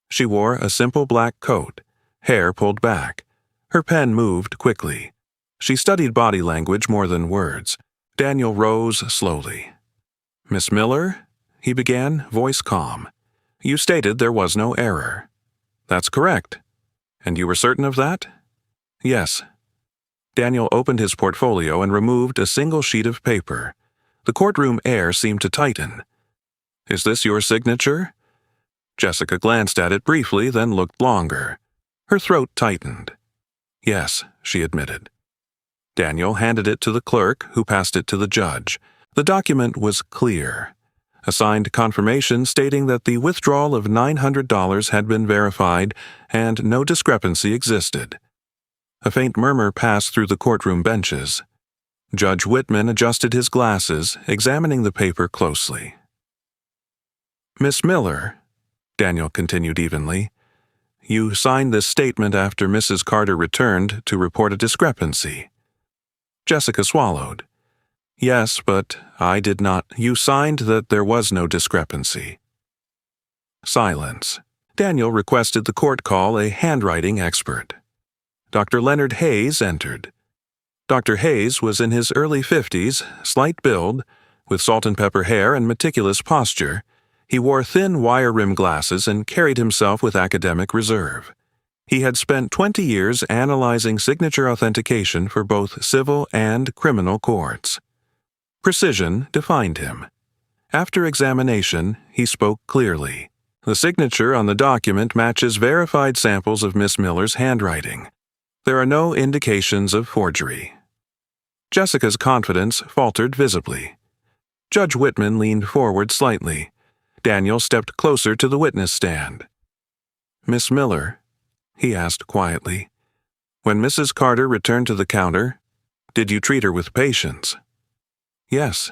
Speaker 1: She wore a simple black coat, hair pulled back. Her pen moved quickly. She studied body language more than words. Daniel rose slowly. Miss Miller, he began, voice calm. You stated there was no error. That's correct. And you were certain of that? Yes. Daniel opened his portfolio and removed a single sheet of paper. The courtroom air seemed to tighten. Is this your signature? Jessica glanced at it briefly, then looked longer. Her throat tightened. Yes, she admitted. Daniel handed it to the clerk, who passed it to the judge. The document was clear, a signed confirmation stating that the withdrawal of $900 had been verified and no discrepancy existed. A faint murmur passed through the courtroom benches. Judge Whitman adjusted his glasses, examining the paper closely. "Miss Miller," Daniel continued evenly, "you signed this statement after Mrs. Carter returned to report a discrepancy." Jessica swallowed. "Yes, but I did not. You signed that there was no discrepancy." Silence. Daniel requested the court call a handwriting expert. Dr. Leonard Hayes entered. Dr. Hayes was in his early 50s, slight build, with salt and pepper hair and meticulous posture. He wore thin wire-rimmed glasses and carried himself with academic reserve. He had spent 20 years analyzing signature authentication for both civil and criminal courts. Precision defined him. After examination, he spoke clearly. The signature on the document matches verified samples of Miss Miller's handwriting. There are no indications of forgery. Jessica's confidence faltered visibly. Judge Whitman leaned forward slightly. Daniel stepped closer to the witness stand. "Miss Miller," he asked quietly, "when Mrs. Carter returned to the counter, did you treat her with patience?" "Yes."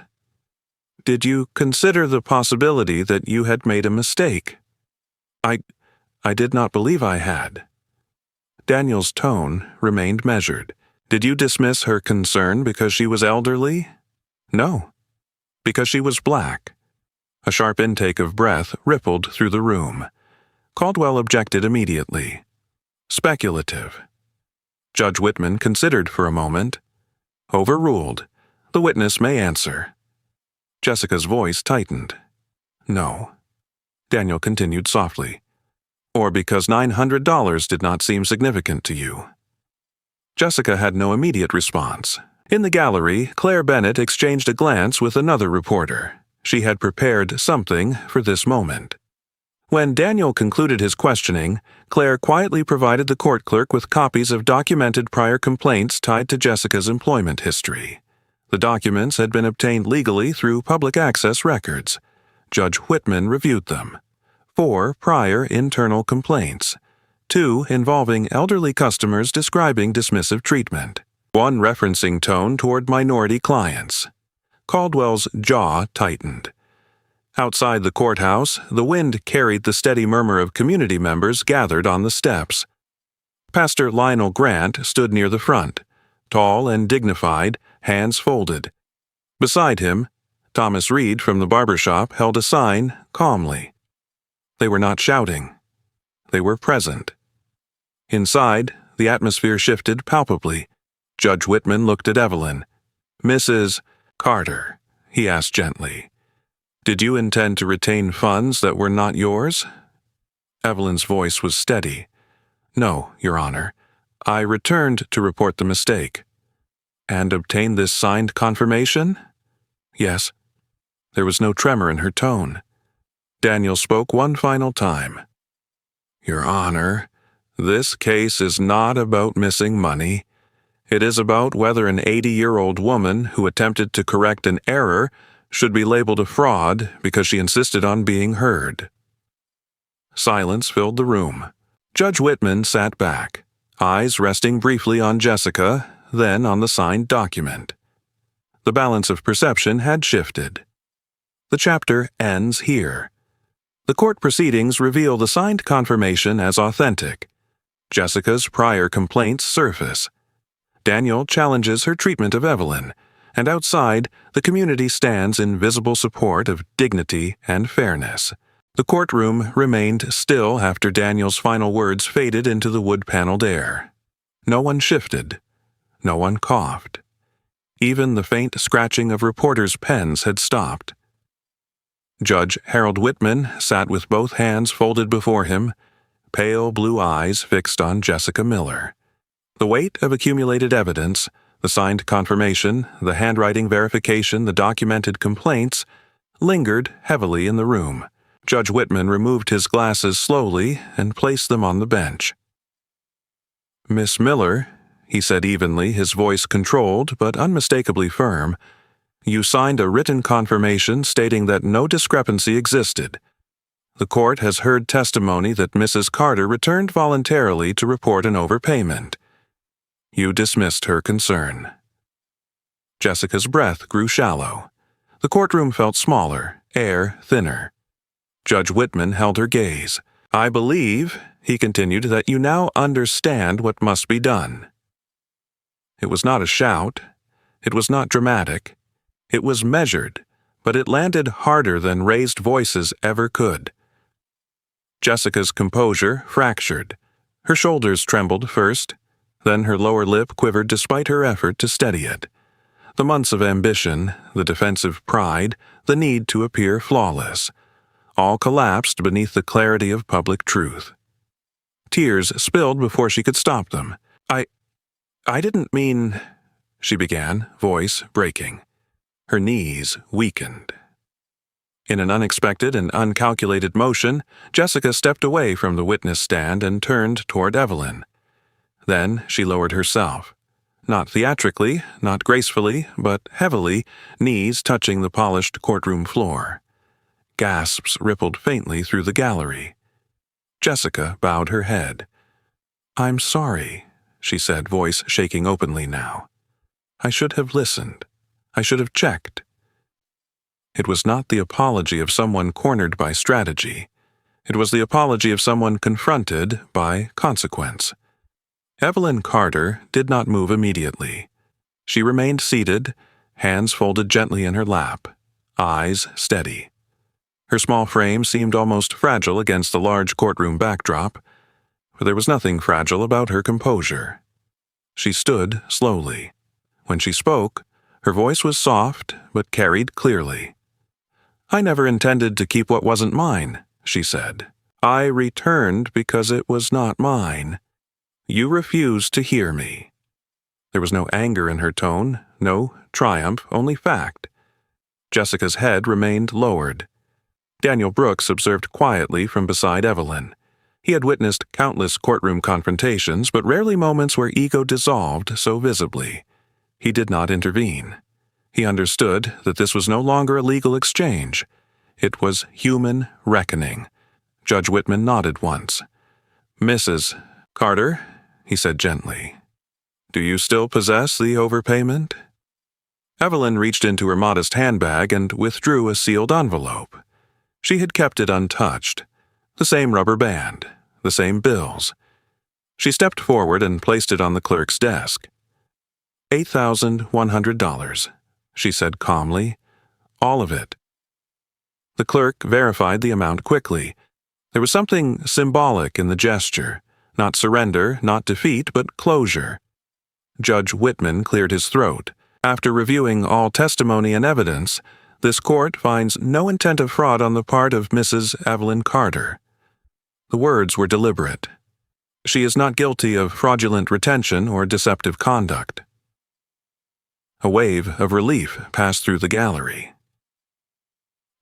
Speaker 1: "Did you consider the possibility that you had made a mistake?" I did not believe I had." Daniel's tone remained measured. "Did you dismiss her concern because she was elderly?" "No, because she was black." A sharp intake of breath rippled through the room. Caldwell objected immediately. "Speculative." Judge Whitman considered for a moment. "Overruled. The witness may answer." Jessica's voice tightened. "No." Daniel continued softly. "Or because $900 did not seem significant to you." Jessica had no immediate response. In the gallery, Claire Bennett exchanged a glance with another reporter. She had prepared something for this moment. When Daniel concluded his questioning, Claire quietly provided the court clerk with copies of documented prior complaints tied to Jessica's employment history. The documents had been obtained legally through public access records. Judge Whitman reviewed them. 4 prior internal complaints, 2 involving elderly customers describing dismissive treatment, 1 referencing tone toward minority clients. Caldwell's jaw tightened. Outside the courthouse, the wind carried the steady murmur of community members gathered on the steps. Pastor Lionel Grant stood near the front, tall and dignified, hands folded. Beside him, Thomas Reed from the barber shop held a sign calmly. They were not shouting. They were present. Inside, the atmosphere shifted palpably. Judge Whitman looked at Evelyn. "Mrs. Carter," he asked gently, "did you intend to retain funds that were not yours?" Evelyn's voice was steady. "No, Your Honor. I returned to report the mistake." "And obtain this signed confirmation?" "Yes." There was no tremor in her tone. Daniel spoke one final time. "Your Honor, this case is not about missing money. It is about whether an 80-year-old woman who attempted to correct an error should be labeled a fraud because she insisted on being heard." Silence filled the room. Judge Whitman sat back, eyes resting briefly on Jessica, then on the signed document. The balance of perception had shifted. The chapter ends here. The court proceedings reveal the signed confirmation as authentic. Jessica's prior complaints surface. Daniel challenges her treatment of Evelyn, and outside, the community stands in visible support of dignity and fairness. The courtroom remained still after Daniel's final words faded into the wood-paneled air. No one shifted. No one coughed. Even the faint scratching of reporters' pens had stopped. Judge Harold Whitman sat with both hands folded before him, pale blue eyes fixed on Jessica Miller. The weight of accumulated evidence, the signed confirmation, the handwriting verification, the documented complaints, lingered heavily in the room. Judge Whitman removed his glasses slowly and placed them on the bench. "Miss Miller," he said evenly, his voice controlled but unmistakably firm, You signed a written confirmation stating that no discrepancy existed. The court has heard testimony that Mrs. Carter returned voluntarily to report an overpayment. You dismissed her concern. Jessica's breath grew shallow. The courtroom felt smaller, air thinner. Judge Whitman held her gaze. I believe, he continued, that you now understand what must be done. It was not a shout. It was not dramatic. It was measured, but it landed harder than raised voices ever could. Jessica's composure fractured. Her shoulders trembled first, then her lower lip quivered despite her effort to steady it. The months of ambition, the defensive pride, the need to appear flawless, all collapsed beneath the clarity of public truth. Tears spilled before she could stop them. I didn't mean, she began, voice breaking. Her knees weakened. In an unexpected and uncalculated motion, Jessica stepped away from the witness stand and turned toward Evelyn. Then she lowered herself. Not theatrically, not gracefully, but heavily, knees touching the polished courtroom floor. Gasps rippled faintly through the gallery. Jessica bowed her head. I'm sorry, she said, voice shaking openly now. I should have listened. I should have checked. It was not the apology of someone cornered by strategy. It was the apology of someone confronted by consequence. Evelyn Carter did not move immediately. She remained seated, hands folded gently in her lap, eyes steady. Her small frame seemed almost fragile against the large courtroom backdrop, but there was nothing fragile about her composure. She stood slowly. When she spoke, her voice was soft but carried clearly. I never intended to keep what wasn't mine, she said. I returned because it was not mine. You refused to hear me. There was no anger in her tone, no triumph, only fact. Jessica's head remained lowered. Daniel Brooks observed quietly from beside Evelyn. He had witnessed countless courtroom confrontations, but rarely moments where ego dissolved so visibly. He did not intervene. He understood that this was no longer a legal exchange. It was human reckoning. Judge Whitman nodded once. Mrs. Carter, he said gently, do you still possess the overpayment? Evelyn reached into her modest handbag and withdrew a sealed envelope. She had kept it untouched. The same rubber band, the same bills. She stepped forward and placed it on the clerk's desk. $8,100, she said calmly. All of it. The clerk verified the amount quickly. There was something symbolic in the gesture. Not surrender, not defeat, but closure. Judge Whitman cleared his throat. After reviewing all testimony and evidence, this court finds no intent of fraud on the part of Mrs. Evelyn Carter. The words were deliberate. She is not guilty of fraudulent retention or deceptive conduct. A wave of relief passed through the gallery.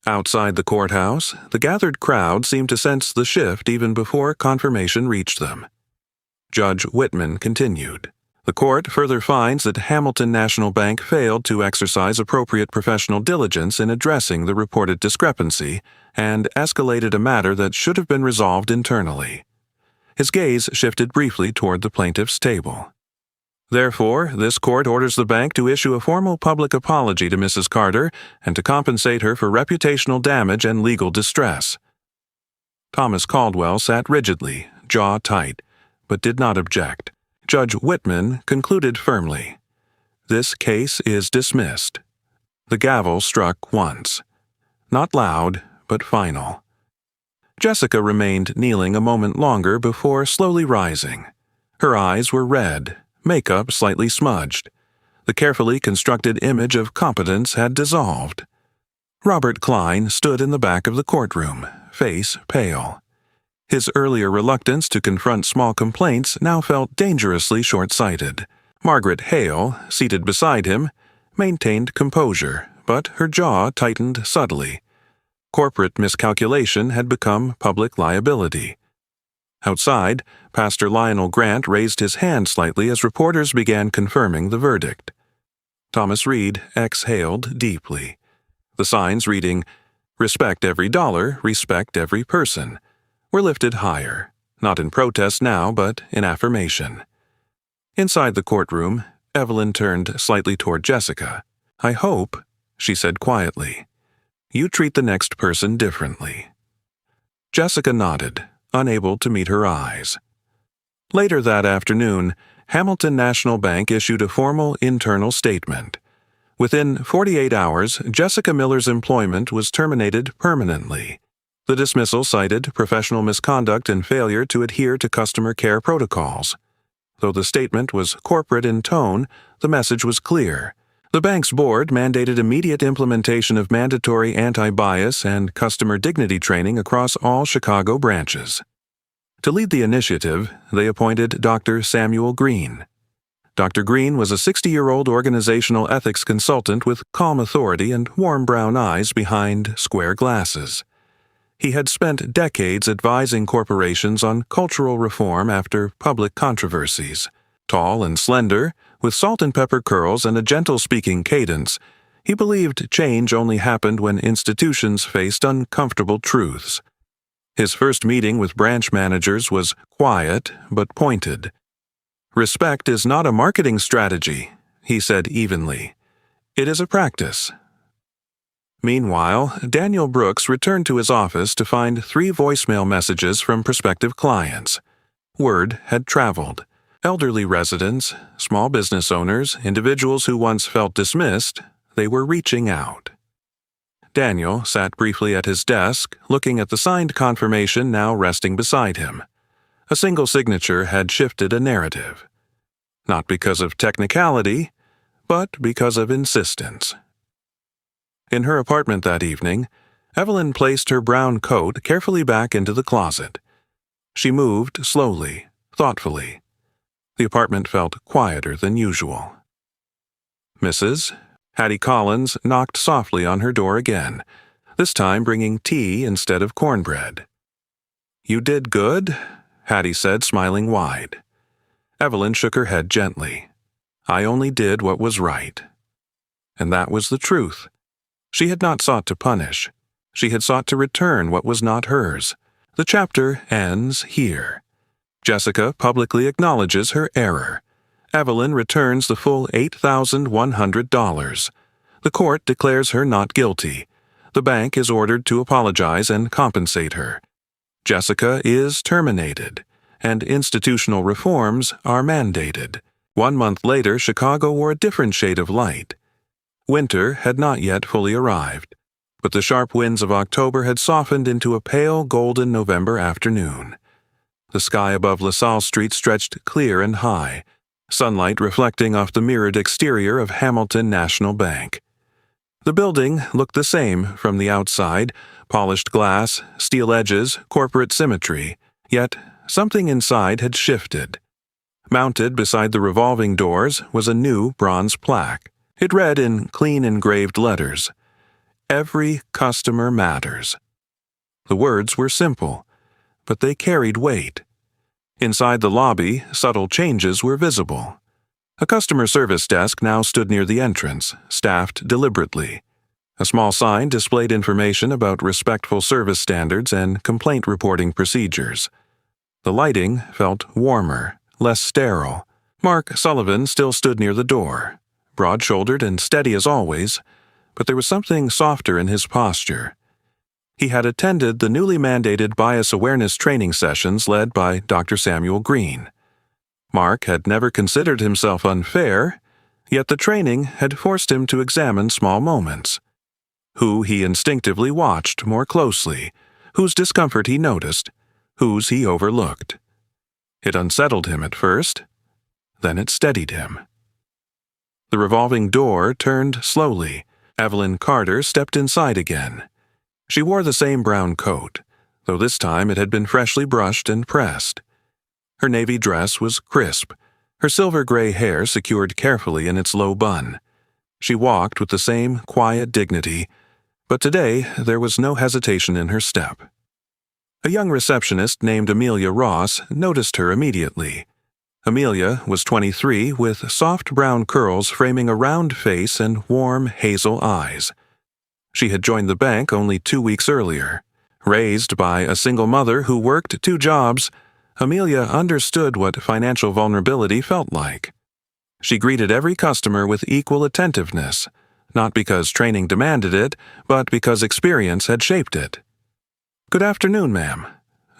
Speaker 1: Outside the courthouse, the gathered crowd seemed to sense the shift even before confirmation reached them. Judge Whitman continued. The court further finds that Hamilton National Bank failed to exercise appropriate professional diligence in addressing the reported discrepancy and escalated a matter that should have been resolved internally. His gaze shifted briefly toward the plaintiff's table. Therefore, this court orders the bank to issue a formal public apology to Mrs. Carter and to compensate her for reputational damage and legal distress. Thomas Caldwell sat rigidly, jaw tight, but did not object. Judge Whitman concluded firmly. This case is dismissed. The gavel struck once. Not loud, but final. Jessica remained kneeling a moment longer before slowly rising. Her eyes were red, makeup slightly smudged. The carefully constructed image of competence had dissolved. Robert Klein stood in the back of the courtroom, face pale. His earlier reluctance to confront small complaints now felt dangerously short-sighted. Margaret Hale, seated beside him, maintained composure, but her jaw tightened subtly. Corporate miscalculation had become public liability. Outside, Pastor Lionel Grant raised his hand slightly as reporters began confirming the verdict. Thomas Reed exhaled deeply. The signs reading, "Respect every dollar, respect every person," were lifted higher, not in protest now, but in affirmation. Inside the courtroom, Evelyn turned slightly toward Jessica. "I hope," she said quietly, "you treat the next person differently." Jessica nodded, unable to meet her eyes. Later that afternoon, Hamilton National Bank issued a formal internal statement. Within 48 hours, Jessica Miller's employment was terminated permanently. The dismissal cited professional misconduct and failure to adhere to customer care protocols. Though the statement was corporate in tone, the message was clear. The bank's board mandated immediate implementation of mandatory anti-bias and customer dignity training across all Chicago branches. To lead the initiative, they appointed Dr. Samuel Green. Dr. Green was a 60-year-old organizational ethics consultant with calm authority and warm brown eyes behind square glasses. He had spent decades advising corporations on cultural reform after public controversies. Tall and slender, with salt and pepper curls and a gentle speaking cadence, he believed change only happened when institutions faced uncomfortable truths. His first meeting with branch managers was quiet but pointed. "Respect is not a marketing strategy," he said evenly. "It is a practice." Meanwhile, Daniel Brooks returned to his office to find 3 voicemail messages from prospective clients. Word had traveled. Elderly residents, small business owners, individuals who once felt dismissed, they were reaching out. Daniel sat briefly at his desk, looking at the signed confirmation now resting beside him. A single signature had shifted a narrative. Not because of technicality, but because of insistence. In her apartment that evening, Evelyn placed her brown coat carefully back into the closet. She moved slowly, thoughtfully. The apartment felt quieter than usual. "Mrs.?" Hattie Collins knocked softly on her door again, this time bringing tea instead of cornbread. "You did good?" Hattie said, smiling wide. Evelyn shook her head gently. "I only did what was right." And that was the truth. She had not sought to punish. She had sought to return what was not hers. The chapter ends here. Jessica publicly acknowledges her error. Evelyn returns the full $8,100. The court declares her not guilty. The bank is ordered to apologize and compensate her. Jessica is terminated, and institutional reforms are mandated. 1 month later, Chicago wore a different shade of light. Winter had not yet fully arrived, but the sharp winds of October had softened into a pale golden November afternoon. The sky above LaSalle Street stretched clear and high, sunlight reflecting off the mirrored exterior of Hamilton National Bank. The building looked the same from the outside, polished glass, steel edges, corporate symmetry, yet something inside had shifted. Mounted beside the revolving doors was a new bronze plaque. It read in clean engraved letters, "Every customer matters." The words were simple, but they carried weight. Inside the lobby, subtle changes were visible. A customer service desk now stood near the entrance, staffed deliberately. A small sign displayed information about respectful service standards and complaint reporting procedures. The lighting felt warmer, less sterile. Mark Sullivan still stood near the door, broad-shouldered and steady as always, but there was something softer in his posture. He had attended the newly mandated bias awareness training sessions led by Dr. Samuel Green. Mark had never considered himself unfair, yet the training had forced him to examine small moments. Who he instinctively watched more closely, whose discomfort he noticed, whose he overlooked. It unsettled him at first, then it steadied him. The revolving door turned slowly. Evelyn Carter stepped inside again. She wore the same brown coat, though this time it had been freshly brushed and pressed. Her navy dress was crisp, her silver-gray hair secured carefully in its low bun. She walked with the same quiet dignity, but today there was no hesitation in her step. A young receptionist named Amelia Ross noticed her immediately. Amelia was 23 with soft brown curls framing a round face and warm hazel eyes. She had joined the bank only 2 weeks earlier. Raised by a single mother who worked 2 jobs, Amelia understood what financial vulnerability felt like. She greeted every customer with equal attentiveness, not because training demanded it, but because experience had shaped it. "Good afternoon, ma'am,"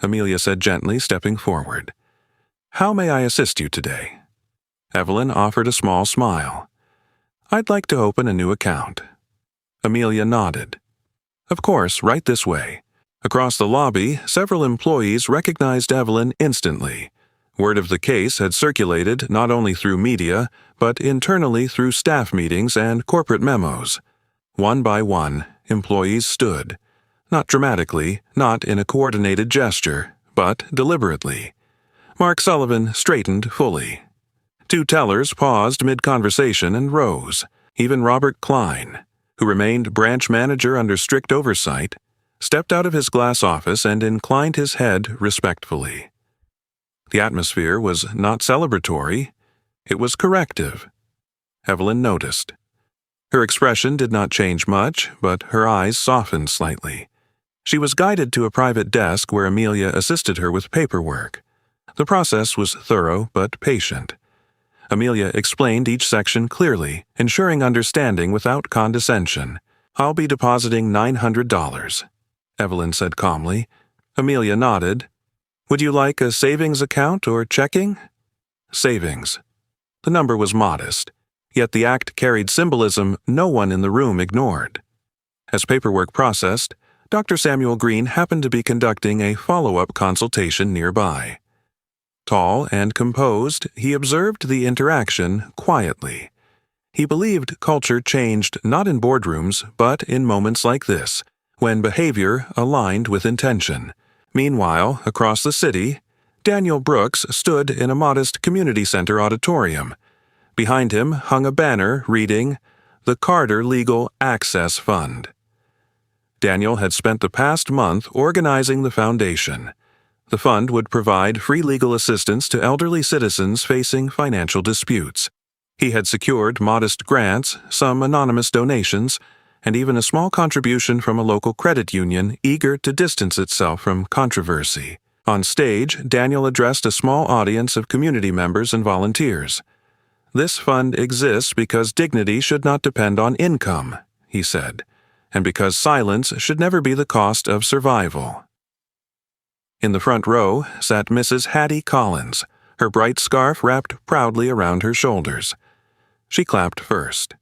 Speaker 1: Amelia said gently, stepping forward. "How may I assist you today?" Evelyn offered a small smile. "I'd like to open a new account." Amelia nodded. "Of course, right this way." Across the lobby, several employees recognized Evelyn instantly. Word of the case had circulated not only through media, but internally through staff meetings and corporate memos. One by one, employees stood. Not dramatically, not in a coordinated gesture, but deliberately. Mark Sullivan straightened fully. 2 tellers paused mid-conversation and rose. Even Robert Klein, who remained branch manager under strict oversight, stepped out of his glass office and inclined his head respectfully. The atmosphere was not celebratory, it was corrective. Evelyn noticed. Her expression did not change much, but her eyes softened slightly. She was guided to a private desk where Amelia assisted her with paperwork. The process was thorough but patient. Amelia explained each section clearly, ensuring understanding without condescension. "I'll be depositing $900. Evelyn said calmly. Amelia nodded. "Would you like a savings account or checking?" Savings. The number was modest, yet the act carried symbolism no one in the room ignored. As paperwork processed, Dr. Samuel Green happened to be conducting a follow-up consultation nearby. Tall and composed, he observed the interaction quietly. He believed culture changed not in boardrooms, but in moments like this, when behavior aligned with intention. Meanwhile, across the city, Daniel Brooks stood in a modest community center auditorium. Behind him hung a banner reading, "The Carter Legal Access Fund." Daniel had spent the past month organizing the foundation. The fund would provide free legal assistance to elderly citizens facing financial disputes. He had secured modest grants, some anonymous donations, and even a small contribution from a local credit union eager to distance itself from controversy. On stage, Daniel addressed a small audience of community members and volunteers. "This fund exists because dignity should not depend on income," he said, "and because silence should never be the cost of survival." In the front row sat Mrs. Hattie Collins, her bright scarf wrapped proudly around her shoulders. She clapped first.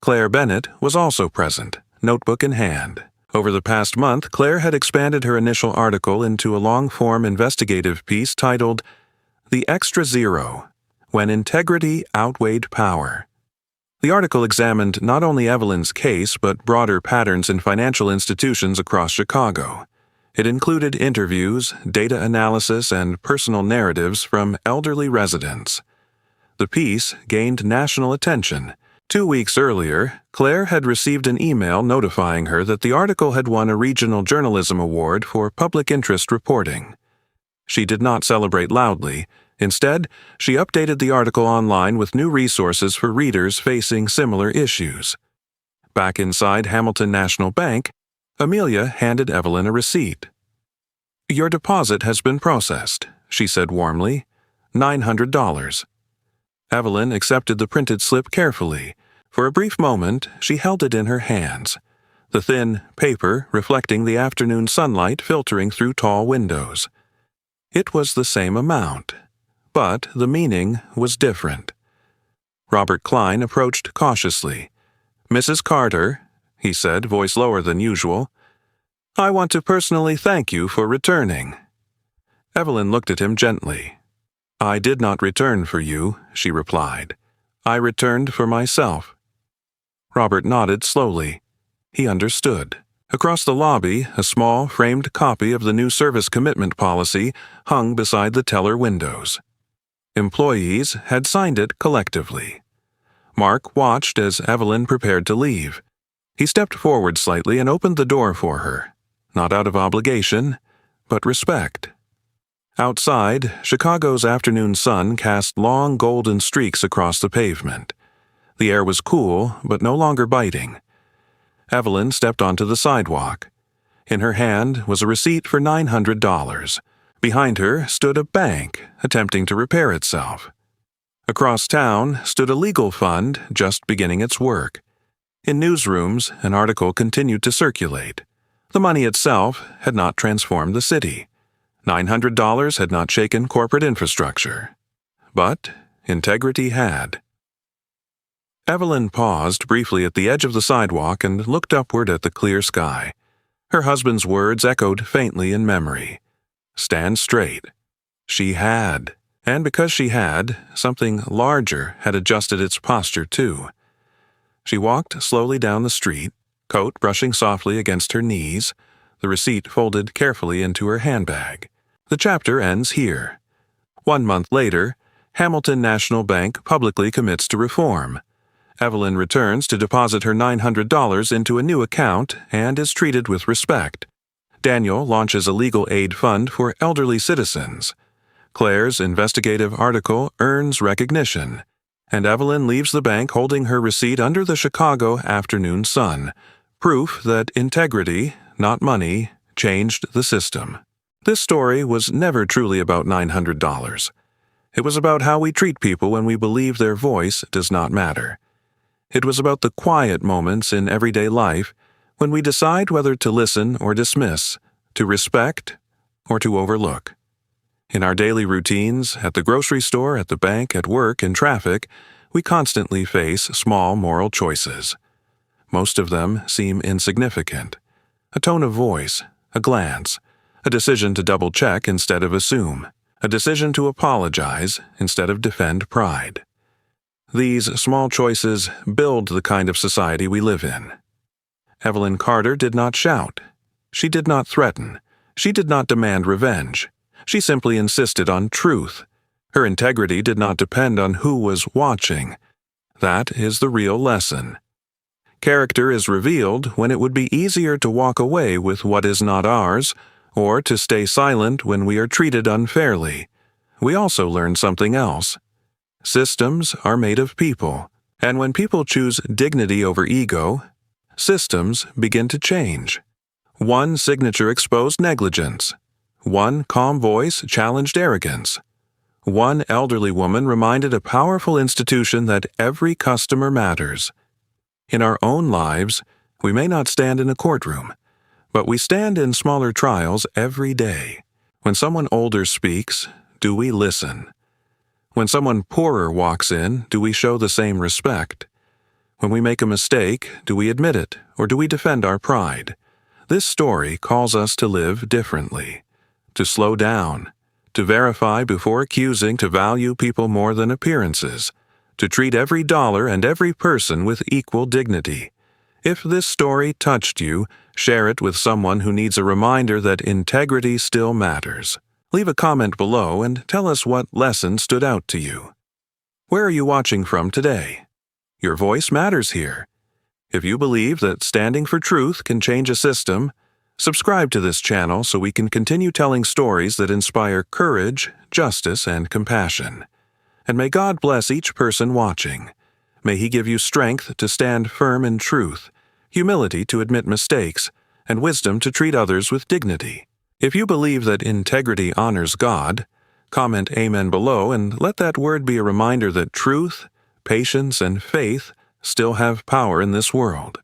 Speaker 1: Claire Bennett was also present, notebook in hand. Over the past month, Claire had expanded her initial article into a long-form investigative piece titled "The Extra Zero: When Integrity Outweighed Power." The article examined not only Evelyn's case but broader patterns in financial institutions across Chicago. It included interviews, data analysis, and personal narratives from elderly residents. The piece gained national attention. 2 weeks earlier, Claire had received an email notifying her that the article had won a regional journalism award for public interest reporting. She did not celebrate loudly. Instead, she updated the article online with new resources for readers facing similar issues. Back inside Hamilton National Bank, Amelia handed Evelyn a receipt. "Your deposit has been processed," she said warmly. $900. Evelyn accepted the printed slip carefully. For a brief moment, she held it in her hands, the thin paper reflecting the afternoon sunlight filtering through tall windows. It was the same amount, but the meaning was different. Robert Klein approached cautiously. "Mrs. Carter," he said, voice lower than usual, "I want to personally thank you for returning." Evelyn looked at him gently. "I did not return for you," she replied. "I returned for myself." Robert nodded slowly. He understood. Across the lobby, a small, framed copy of the new service commitment policy hung beside the teller windows. Employees had signed it collectively. Mark watched as Evelyn prepared to leave. He stepped forward slightly and opened the door for her, not out of obligation, but respect. Outside, Chicago's afternoon sun cast long golden streaks across the pavement. The air was cool, but no longer biting. Evelyn stepped onto the sidewalk. In her hand was a receipt for $900. Behind her stood a bank, attempting to repair itself. Across town stood a legal fund just beginning its work. In newsrooms, an article continued to circulate. The money itself had not transformed the city. $900 had not shaken corporate infrastructure. But integrity had. Evelyn paused briefly at the edge of the sidewalk and looked upward at the clear sky. Her husband's words echoed faintly in memory. Stand straight. She had. And because she had, something larger had adjusted its posture too. She walked slowly down the street, coat brushing softly against her knees, the receipt folded carefully into her handbag. The chapter ends here. 1 month later, Hamilton National Bank publicly commits to reform. Evelyn returns to deposit her $900 into a new account and is treated with respect. Daniel launches a legal aid fund for elderly citizens. Claire's investigative article earns recognition, and Evelyn leaves the bank holding her receipt under the Chicago afternoon sun, proof that integrity, not money, changed the system. This story was never truly about $900. It was about how we treat people when we believe their voice does not matter. It was about the quiet moments in everyday life when we decide whether to listen or dismiss, to respect or to overlook. In our daily routines, at the grocery store, at the bank, at work, in traffic, we constantly face small moral choices. Most of them seem insignificant. A tone of voice, a glance, a decision to double-check instead of assume, a decision to apologize instead of defend pride. These small choices build the kind of society we live in. Evelyn Carter did not shout. She did not threaten. She did not demand revenge. She simply insisted on truth. Her integrity did not depend on who was watching. That is the real lesson. Character is revealed when it would be easier to walk away with what is not ours, or to stay silent when we are treated unfairly. We also learn something else. Systems are made of people, and when people choose dignity over ego, systems begin to change. One signature exposed negligence. One calm voice challenged arrogance. One elderly woman reminded a powerful institution that every customer matters. In our own lives, we may not stand in a courtroom, but we stand in smaller trials every day. When someone older speaks, do we listen? When someone poorer walks in, do we show the same respect? When we make a mistake, do we admit it, or do we defend our pride? This story calls us to live differently, to slow down, to verify before accusing, to value people more than appearances, to treat every dollar and every person with equal dignity. If this story touched you, share it with someone who needs a reminder that integrity still matters. Leave a comment below and tell us what lesson stood out to you. Where are you watching from today? Your voice matters here. If you believe that standing for truth can change a system, subscribe to this channel so we can continue telling stories that inspire courage, justice, and compassion. And may God bless each person watching. May He give you strength to stand firm in truth, humility to admit mistakes, and wisdom to treat others with dignity. If you believe that integrity honors God, comment Amen below and let that word be a reminder that truth, patience, and faith still have power in this world.